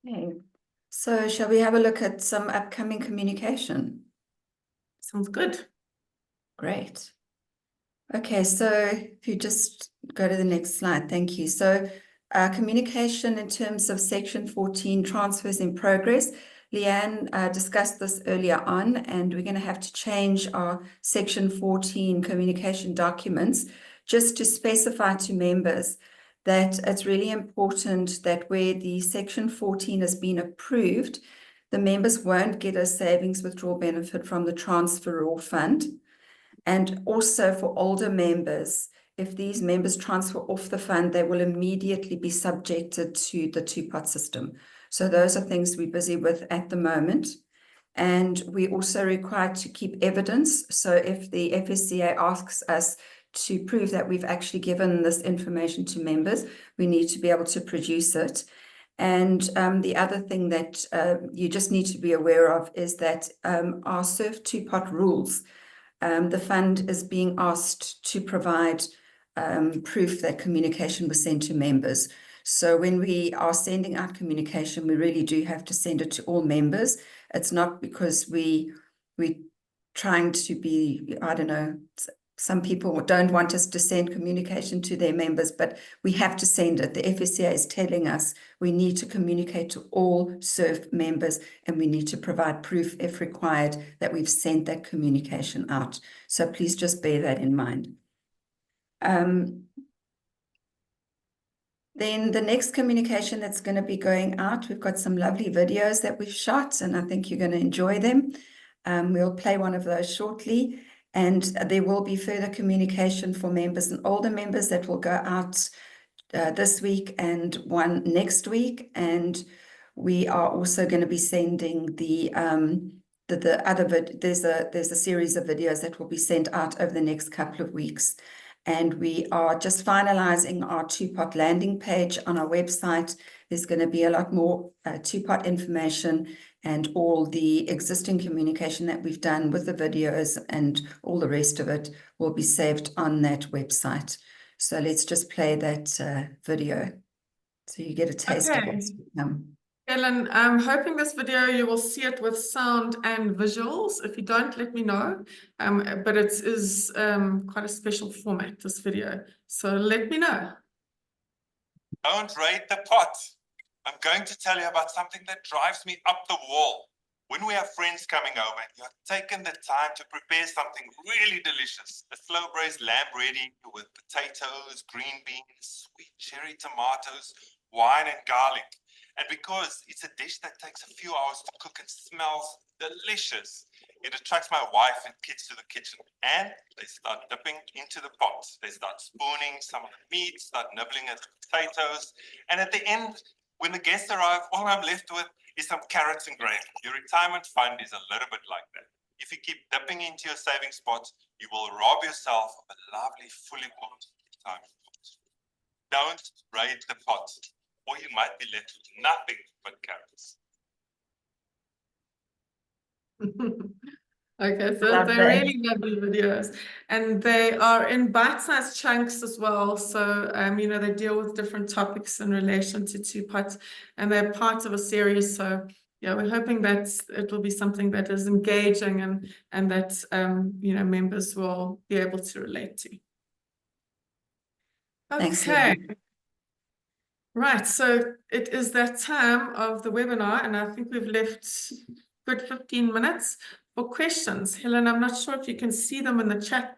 Okay, so shall we have a look at some upcoming communication? Sounds good. Great. Okay, so if you just go to the next slide, thank you. So communication in terms of section 14, transfers in progress. Leanne discussed this earlier on, and we're going to have to change our section 14 communication documents just to specify to members that it's really important that where the section 14 has been approved, the members won't get a savings withdrawal benefit from the transfer fund. And also for older members, if these members transfer off the fund, they will immediately be subjected to the two-pot system. So those are things we're busy with at the moment. And we're also required to keep evidence. So if the FSCA asks us to prove that we've actually given this information to members, we need to be able to produce it. And the other thing that you just need to be aware of is that our SURF two-pot rules, the fund is being asked to provide proof that communication was sent to members. So when we are sending out communication, we really do have to send it to all members. It's not because we're trying to be, I don't know, some people don't want us to send communication to their members, but we have to send it. The FSCA is telling us we need to communicate to all SURF members, and we need to provide proof, if required, that we've sent that communication out. So please just bear that in mind. Then the next communication that's going to be going out, we've got some lovely videos that we've shot, and I think you're going to enjoy them. We'll play one of those shortly, and there will be further communication for members and older members that will go out this week and one next week. And we are also going to be sending the other there's a series of videos that will be sent out over the next couple of weeks. And we are just finalizing our two-pot landing page on our website. There's going to be a lot more two-pot information, and all the existing communication that we've done with the videos and all the rest of it will be saved on that website. So let's just play that video so you get a taste of what's to come. Helen, I'm hoping this video you will see it with sound and visuals. If you don't, let me know. But it is quite a special format, this video. So let me know. Don't raid the pot. I'm going to tell you about something that drives me up the wall. When we have friends coming over, you're taking the time to prepare something really delicious. A slow braised lamb ready with potatoes, green beans, sweet cherry tomatoes, wine and garlic. And because it's a dish that takes a few hours to cook and smells delicious, it attracts my wife and kids to the kitchen, and they start dipping into the pot. They start spooning some of the meat, start nibbling at the potatoes, and at the end, when the guests arrive, all I'm left with is some carrots and gravy. Your retirement fund is a little bit like that. If you keep dipping into your savings pot, you will rob yourself of a lovely, fully cooked retirement pot. Don't raid the pot, or you might be left with nothing but carrots. Okay, so they're really lovely videos, and they are in bite-sized chunks as well. So, you know, they deal with different topics in relation to two-pot, and they're part of a series. So, yeah, we're hoping that it will be something that is engaging and that, you know, members will be able to relate to. Thanks, Okay. Right, so it is that time of the webinar, and I think we've left good 15 minutes for questions. Helen, I'm not sure if you can see them in the chat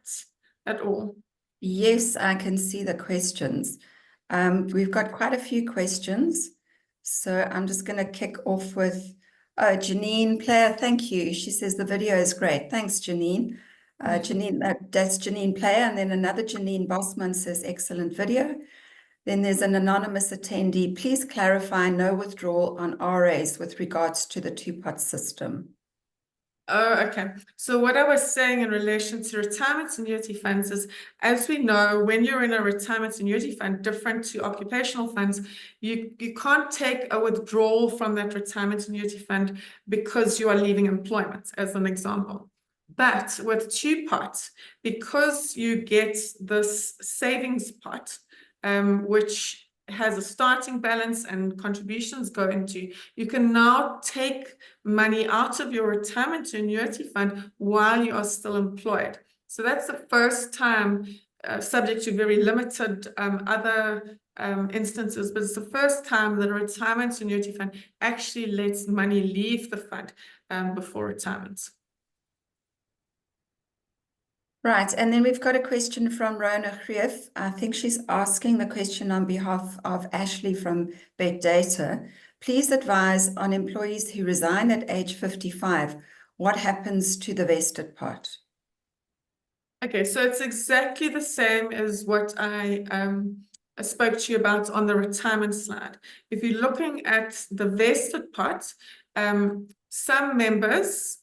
at all. Yes, I can see the questions. We've got quite a few questions. So I'm just going to kick off with Janine Player. Thank you. She says the video is great. Thanks, Janine. Janine, that's Janine Player. And then another Janine Bosman says excellent video. Then there's an anonymous attendee. Please clarify no withdrawal on RAs with regards to the two-pot system. Oh, okay. So what I was saying in relation to retirement annuity funds is, as we know, when you're in a retirement annuity fund, different to occupational funds, you can't take a withdrawal from that retirement annuity fund because you are leaving employment, as an example. But with two-pot, because you get this savings pot, which has a starting balance and contributions go into, you can now take money out of your retirement annuity fund while you are still employed. So that's the first time, subject to very limited other instances, but it's the first time that a retirement annuity fund actually lets money leave the fund before retirement. Right, and then we've got a question from Rona Grief. I think she's asking the question on behalf of Ashley from Bet Data. Please advise on employees who resign at age 55. What happens to the vested part? Okay, so it's exactly the same as what I spoke to you about on the retirement slide. If you're looking at the vested part, some members,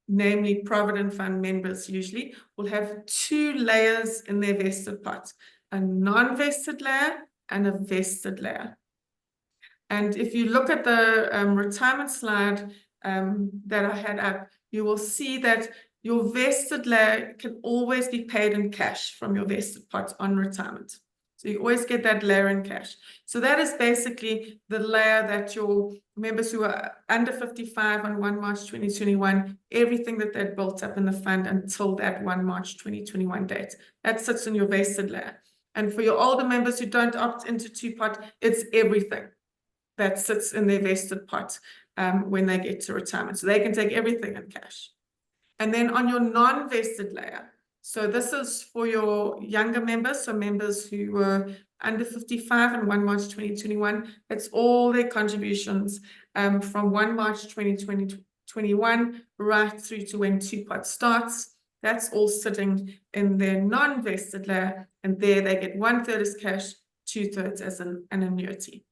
namely Provident Fund members usually, will have two layers in their vested pot, a non-vested layer and a vested layer. And if you look at the retirement slide that I had up, you will see that your vested layer can always be paid in cash from your vested pot on retirement. So you always get that layer in cash. So that is basically the layer that your members who are under 55 on 1 March 2021, everything that they'd built up in the fund until that 1 March 2021 date, that sits in your vested layer. And for your older members who don't opt into two-pot, it's everything that sits in their vested pot when they get to retirement. So they can take everything in cash. And then on your non-vested layer, so this is for your younger members, so members who were under 55 on 1 March 2021, it's all their contributions from 1 March 2021 right through to when two-pot starts. That's all sitting in their non-vested layer, and there they get 1/3 as cash, 2/3 as an annuity.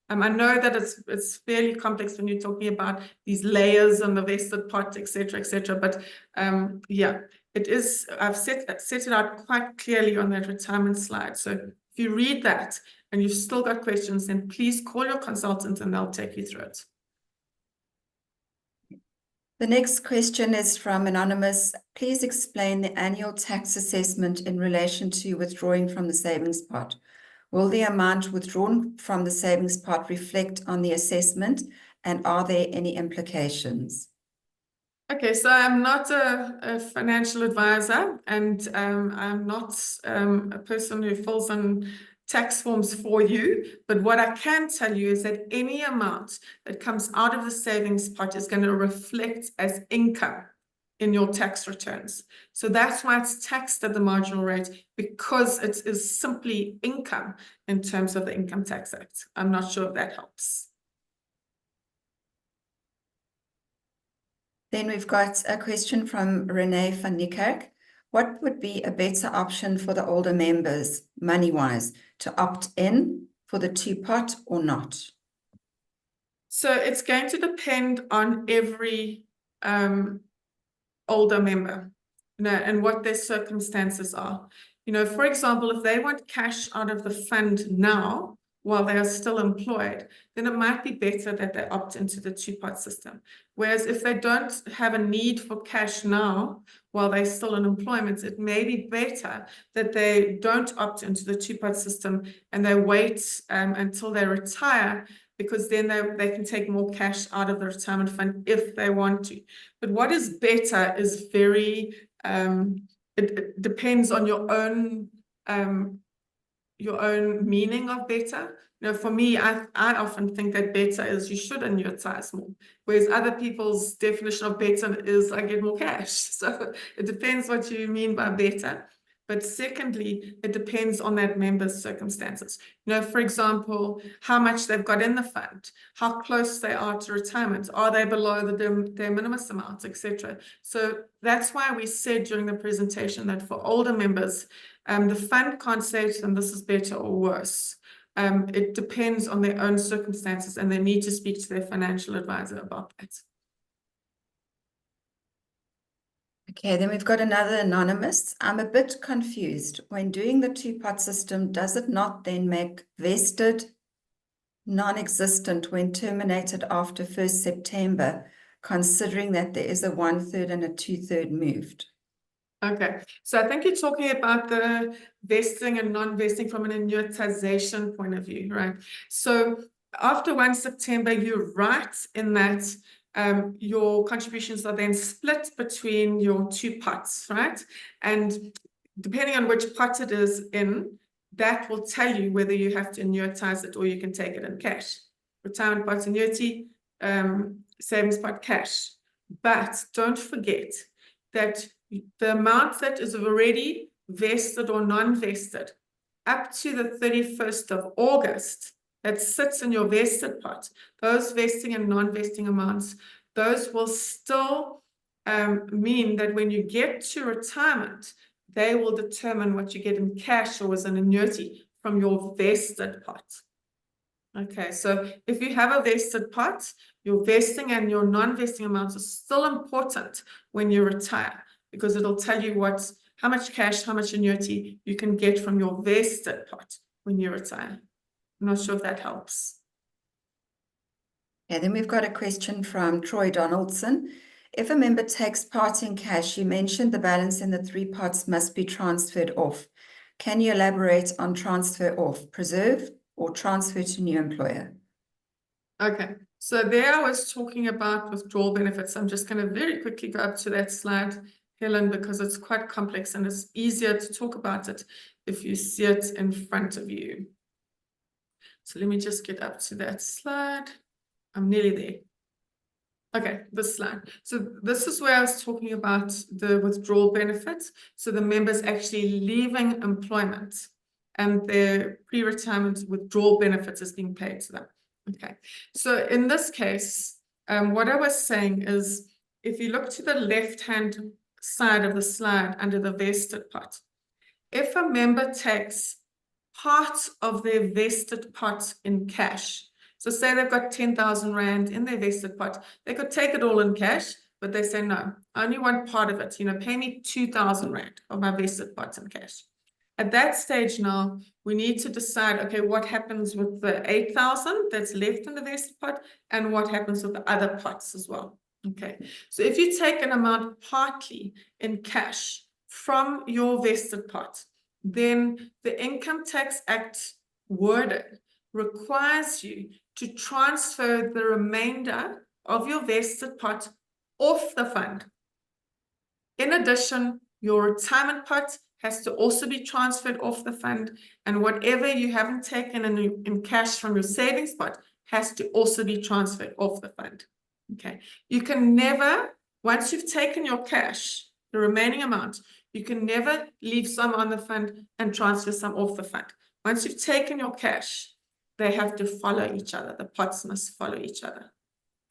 I know that it's fairly complex when you're talking about these layers on the vested pot, etc., but yeah, it is. I've set it out quite clearly on that retirement slide. So if you read that and you've still got questions, then please call your consultant and they'll take you through it. The next question is from Anonymous. Please explain the annual tax assessment in relation to withdrawing from the savings pot. Will the amount withdrawn from the savings pot reflect on the assessment, and are there any implications? Okay, so I'm not a financial advisor, and I'm not a person who fills in tax forms for you. But what I can tell you is that any amount that comes out of the savings pot is going to reflect as income in your tax returns. So that's why it's taxed at the marginal rate, because it is simply income in terms of the Income Tax Act. I'm not sure if that helps. Then we've got a question from Renee Van Wyk. What would be a better option for the older members, money-wise, to opt in for the two-pot or not? So it's going to depend on every older member, and what their circumstances are. For example, if they want cash out of the fund now while they are still employed, then it might be better that they opt into the two-pot system. Whereas if they don't have a need for cash now while they're still in employment, it may be better that they don't opt into the two-pot system and they wait until they retire, because then they can take more cash out of the retirement fund if they want to. But what is better is very, it depends on your own meaning of better. For me, I often think that better is you should annuitize more, whereas other people's definition of better is I get more cash. So it depends what you mean by better. But secondly, it depends on that member's circumstances. For example, how much they've got in the fund, how close they are to retirement, are they below their minimum amount, etc. So that's why we said during the presentation that for older members, the fund can't say to them, this is better or worse. It depends on their own circumstances, and they need to speak to their financial advisor about that. Okay, then we've got another anonymous. I'm a bit confused. When doing the two-pot system, does it not then make vested non-existent when terminated after 1st September, considering that there is a 1/3 and a 2/3 moved? Okay, so I think you're talking about the vesting and non-vesting from an annuitization point of view, right? So after 1 September, you're right in that your contributions are then split between your two pots, right? And depending on which pot it is in, that will tell you whether you have to annuitize it or you can take it in cash. Retirement pot annuity, savings pot cash. But don't forget that the amount that is already vested or non-vested up to the 31st of August, that sits in your vested pot, those vesting and non-vesting amounts, those will still mean that when you get to retirement, they will determine what you get in cash or as an annuity from your vested pot. Okay, so if you have a vested pot, your vesting and your non-vesting amounts are still important when you retire, because it'll tell you how much cash, how much annuity you can get from your vested pot when you retire. I'm not sure if that helps. Okay, then we've got a question from Troy Donaldson. If a member takes part in cash, you mentioned the balance in the 3 pots must be transferred off. Can you elaborate on transfer off, preserve, or transfer to new employer? Okay, so there I was talking about withdrawal benefits. I'm just going to very quickly go up to that slide, Helen, because it's quite complex and it's easier to talk about it if you see it in front of you. So let me just get up to that slide. I'm nearly there. Okay, this slide. So this is where I was talking about the withdrawal benefits. So the members actually leaving employment and their pre-retirement withdrawal benefits is being paid to them. Okay, so in this case, what I was saying is, if you look to the left-hand side of the slide under the vested pot, if a member takes part of their vested pot in cash, so say they've got 10,000 Rand in their vested pot, they could take it all in cash, but they say, no, I only want part of it, pay me 2,000 Rand of my vested pot in cash. At that stage now, we need to decide, okay, what happens with the 8,000 that's left in the vested pot and what happens with the other pots as well. Okay, so if you take an amount partly in cash from your vested pot, then the Income Tax Act wording requires you to transfer the remainder of your vested pot off the fund. In addition, your retirement pot has to also be transferred off the fund, and whatever you haven't taken in cash from your savings pot has to also be transferred off the fund. Okay, you can never, once you've taken your cash, the remaining amount, you can never leave some on the fund and transfer some off the fund. Once you've taken your cash, they have to follow each other. The pots must follow each other.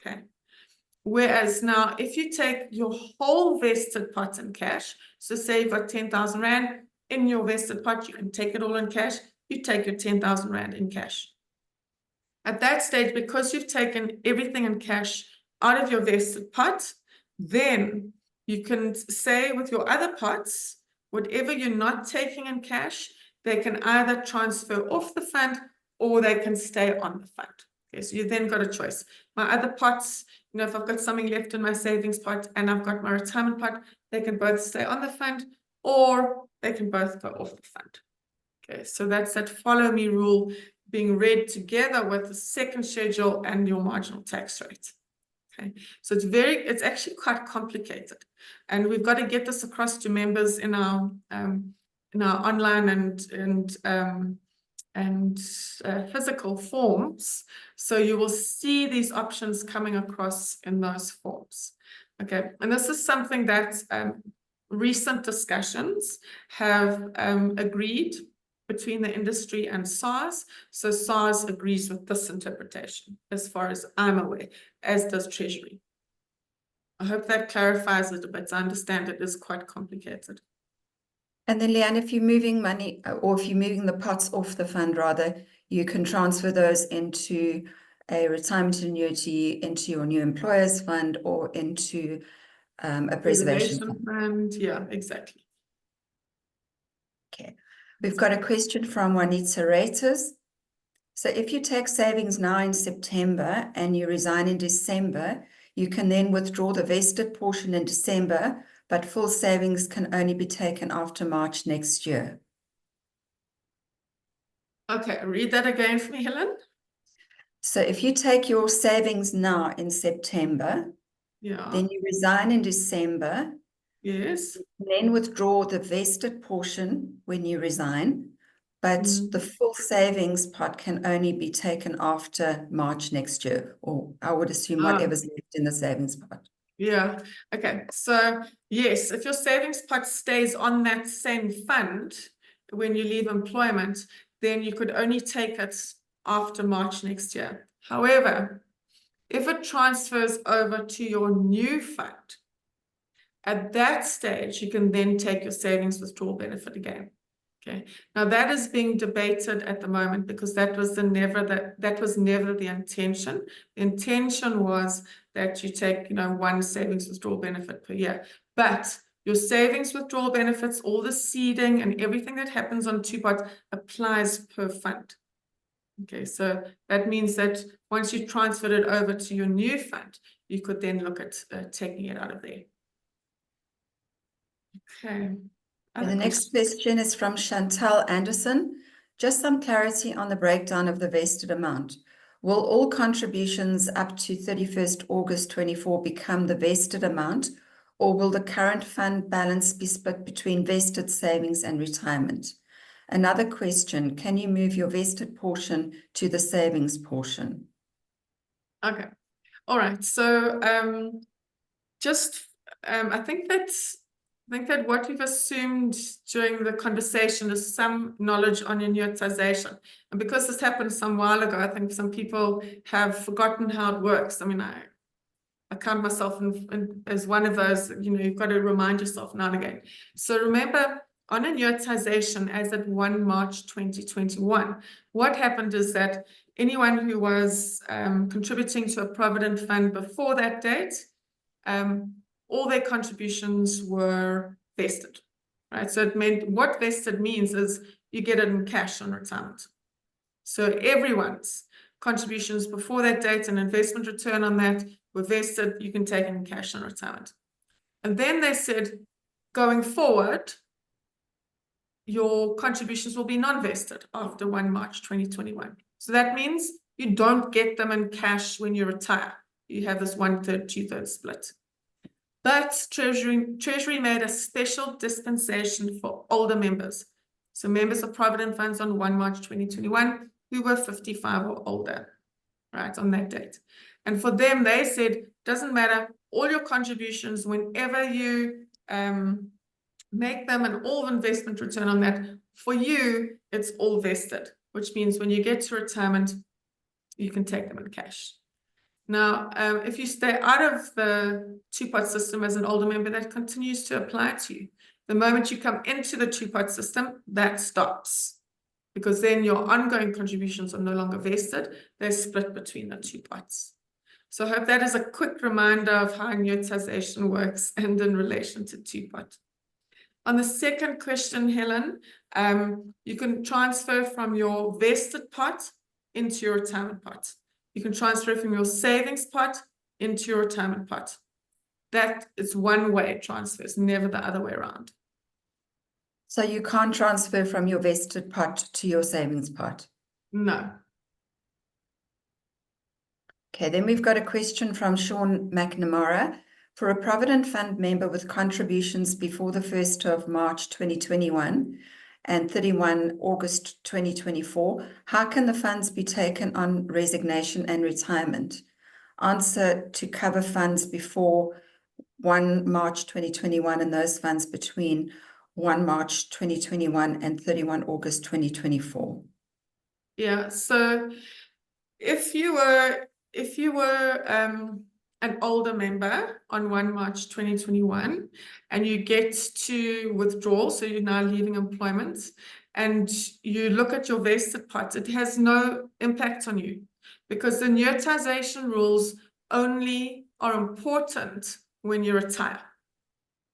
Okay. Whereas now, if you take your whole vested pot in cash, so say you've got 10,000 Rand in your vested pot, you can take it all in cash, you take your 10,000 Rand in cash. At that stage, because you've taken everything in cash out of your vested pot, then you can say with your other pots, whatever you're not taking in cash, they can either transfer off the fund or they can stay on the fund. Okay, so you then got a choice. My other pots, if I've got something left in my savings pot and I've got my retirement pot, they can both stay on the fund or they can both go off the fund. Okay, so that's that follow me rule being read together with the second schedule and your marginal tax rate. Okay, so it's actually quite complicated, and we've got to get this across to members in our online and physical forms. So you will see these options coming across in those forms. Okay, and this is something that recent discussions have agreed between the industry and SARS. So SARS agrees with this interpretation, as far as I'm aware, as does Treasury. I hope that clarifies it a bit. I understand it is quite complicated. And then, Leanne, if you're moving money, or if you're moving the pots off the fund, rather, you can transfer those into a retirement annuity, into your new employer's fund, or into a preservation fund. Yeah, exactly. Okay. We've got a question from Juanita Reiters. So if you take savings now in September and you resign in December, you can then withdraw the vested portion in December, but full savings can only be taken after March next year. Okay, read that again for me, Helen. So if you take your savings now in September, then you resign in December, yes, then withdraw the vested portion when you resign, but the full savings pot can only be taken after March next year, or I would assume whatever's left in the savings pot. Yeah, okay. So yes, if your savings pot stays on that same fund when you leave employment, then you could only take it after March next year. However, if it transfers over to your new fund, at that stage, you can then take your savings withdrawal benefit again. Okay. Now that is being debated at the moment because that was never the intention. The intention was that you take, one savings withdrawal benefit per year. But your savings withdrawal benefits, all the seeding and everything that happens on two-pot applies per fund. Okay, so that means that once you transferred it over to your new fund, you could then look at taking it out of there. Okay. And the next question is from Chantal Anderson. Just some clarity on the breakdown of the vested amount. Will all contributions up to 31st August 24 become the vested amount, or will the current fund balance be split between vested savings and retirement? Another question, can you move your vested portion to the savings portion? Okay. All right. So I think that what we've assumed during the conversation is some knowledge on annuitization. And because this happened some while ago, I think some people have forgotten how it works. I mean, I count myself as one of those, you've got to remind yourself now and again. So remember, on annuitization as at 1 March 2021, what happened is that anyone who was contributing to a provident fund before that date, all their contributions were vested, right? So it meant what vested means is you get it in cash on retirement. So everyone's contributions before that date and investment return on that were vested, you can take it in cash on retirement. And then they said, going forward, your contributions will be non-vested after 1 March 2021. So that means you don't get them in cash when you retire. You have this 1/3, 2/3 split. But Treasury made a special dispensation for older members. So members of provident funds on 1 March 2021 who were 55 or older, right, on that date. And for them, they said, doesn't matter, all your contributions, whenever you make them and all investment return on that, for you, it's all vested, which means when you get to retirement, you can take them in cash. Now, if you stay out of the two-pot system as an older member, that continues to apply to you. The moment you come into the two-pot system, that stops, because then your ongoing contributions are no longer vested. They're split between the two pots. So I hope that is a quick reminder of how annuitization works and in relation to two-pot. On the second question, Helen, you can transfer from your vested pot into your retirement pot. You can transfer from your savings pot into your retirement pot. That is one-way transfers, never the other way around. So you can't transfer from your vested pot to your savings pot? No. Okay, then we've got a question from Sean McNamara. For a Provident Fund member with contributions before the 1st of March 2021 and 31 August 2024, how can the funds be taken on resignation and retirement? Answer: to cover funds before 1 March 2021 and those funds between 1 March 2021 and 31 August 2024. Yeah, so if you were an older member on 1 March 2021 and you get to withdraw, so you're now leaving employment, and you look at your vested pot, it has no impact on you, because the annuitization rules only are important when you retire,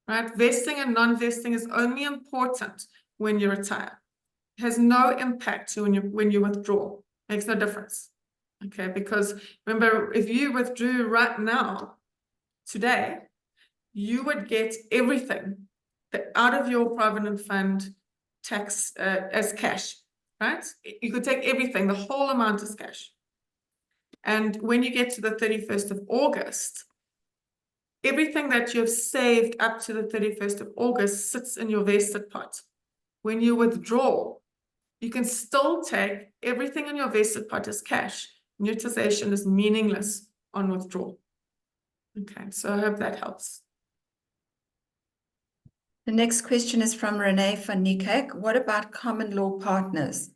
right? Vesting and non-vesting is only important when you retire. It has no impact when you withdraw. Makes no difference. Okay, because remember, if you withdrew right now, today, you would get everything out of your provident fund tax as cash, right? You could take everything, the whole amount as cash. And when you get to the 31st of August, everything that you've saved up to the 31st of August sits in your vested pot. When you withdraw, you can still take everything in your vested pot as cash. Annuitization is meaningless on withdrawal. Okay, so I hope that helps. The next question is from Renee Van Wyk. What about common law partners?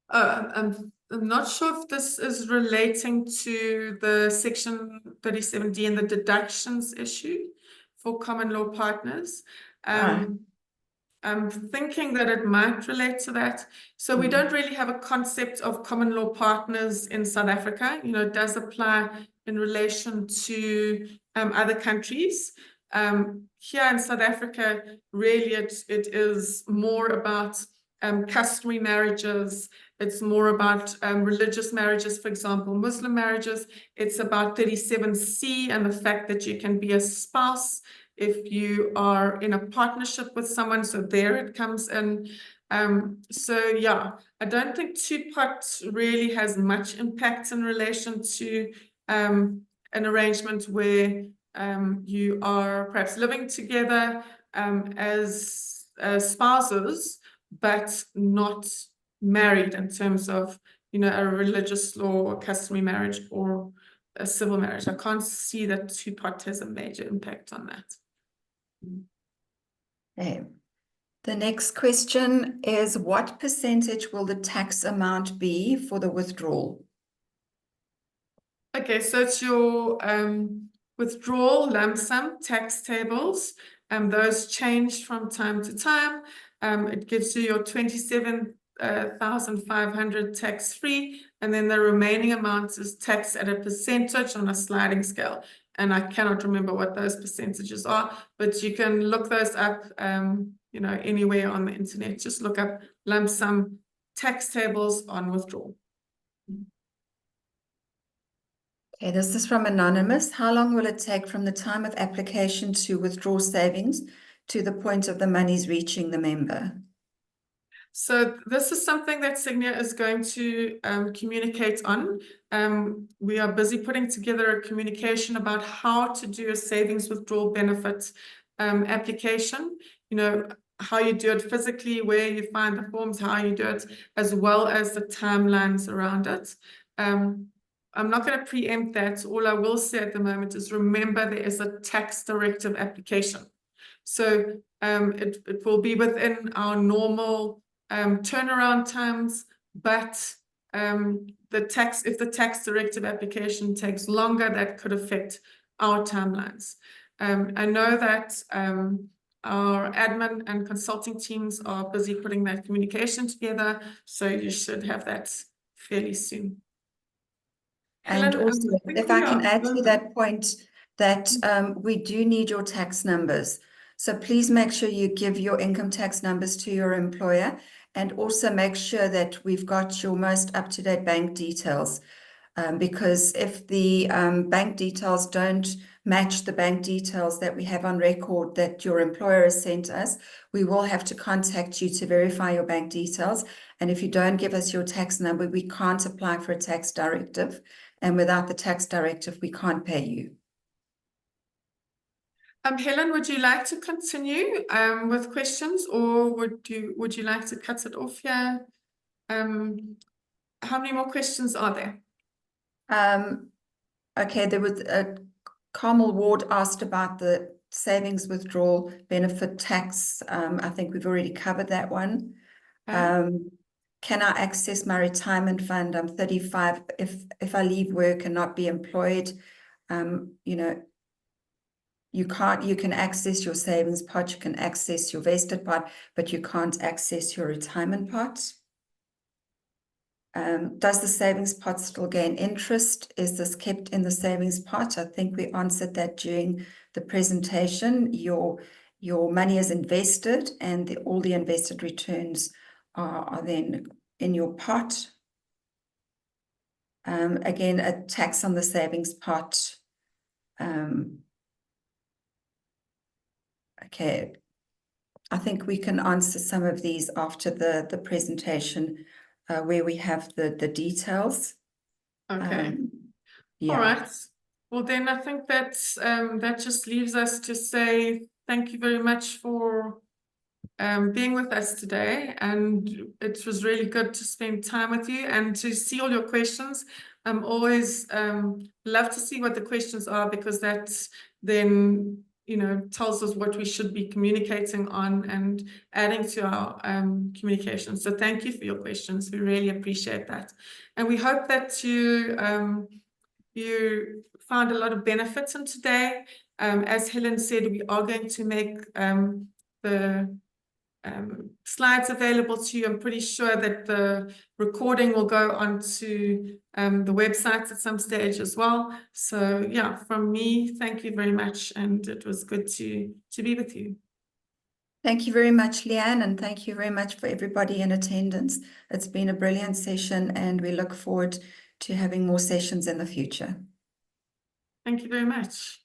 I'm not sure if this is relating to the section 37D and the deductions issue for common law partners. I'm thinking that it might relate to that. So we don't really have a concept of common law partners in South Africa. You know, it does apply in relation to other countries. Here in South Africa, really it is more about customary marriages. it's more about religious marriages, for example, Muslim marriages. It's about 37C and the fact that you can be a spouse if you are in a partnership with someone. So there it comes in. So yeah, I don't think two-pot really has much impact in relation to an arrangement where you are perhaps living together as spouses, but not married in terms of, you know, a religious law or customary marriage or a civil marriage. I can't see that two-pot has a major impact on that. Okay. The next question is, what percentage will the tax amount be for the withdrawal? Okay, so it's your withdrawal lump sum tax tables, and those change from time to time. It gives you your 27,500 tax free, and then the remaining amount is taxed at a percentage on a sliding scale. And I cannot remember what those percentages are, but you can look those up, you know, anywhere on the internet. Just look up lump sum tax tables on withdrawal. Okay, this is from Anonymous. How long will it take from the time of application to withdraw savings to the point of the monies reaching the member? So this is something that Sygnia is going to communicate on. We are busy putting together a communication about how to do a savings withdrawal benefit application. You know, how you do it physically, where you find the forms, how you do it, as well as the timelines around it. I'm not going to preempt that. All I will say at the moment is remember there is a tax directive application. So it will be within our normal turnaround times, but if the tax directive application takes longer, that could affect our timelines. I know that our admin and consulting teams are busy putting that communication together, so you should have that fairly soon. And Helen, also, if I can add to that point, that we do need your tax numbers. So please make sure you give your income tax numbers to your employer, and also make sure that we've got your most up-to-date bank details. Because if the bank details don't match the bank details that we have on record that your employer has sent us, we will have to contact you to verify your bank details. And if you don't give us your tax number, we can't apply for a tax directive. And without the tax directive, we can't pay you. Helen, would you like to continue with questions, or would you like to cut it off here? How many more questions are there? Okay, there was Carmel Ward asked about the savings withdrawal benefit tax. I think we've already covered that one. Okay. Can I access my retirement fund? I'm 35. If I leave work and not be employed, you know, you can access your savings pot, you can access your vested pot, but you can't access your retirement pot. Does the savings pot still gain interest? Is this kept in the savings pot? I think we answered that during the presentation. Your money is invested, and all the invested returns are then in your pot. Again, a tax on the savings pot. Okay, I think we can answer some of these after the presentation, where we have the details. Okay. Yeah. All right. Well, then I think that that just leaves us to say thank you very much for being with us today, and it was really good to spend time with you and to see all your questions. I'm always love to see what the questions are, because that's then, you know, tells us what we should be communicating on and adding to our communication. So thank you for your questions. We really appreciate that, and we hope that you found a lot of benefits in today. As Helen said, we are going to make the slides available to you. I'm pretty sure that the recording will go onto the website at some stage as well. So yeah, from me, thank you very much, and it was good to be with you. Thank you very much, Leanne, and thank you very much for everybody in attendance. It's been a brilliant session, and we look forward to having more sessions in the future. Thank you very much.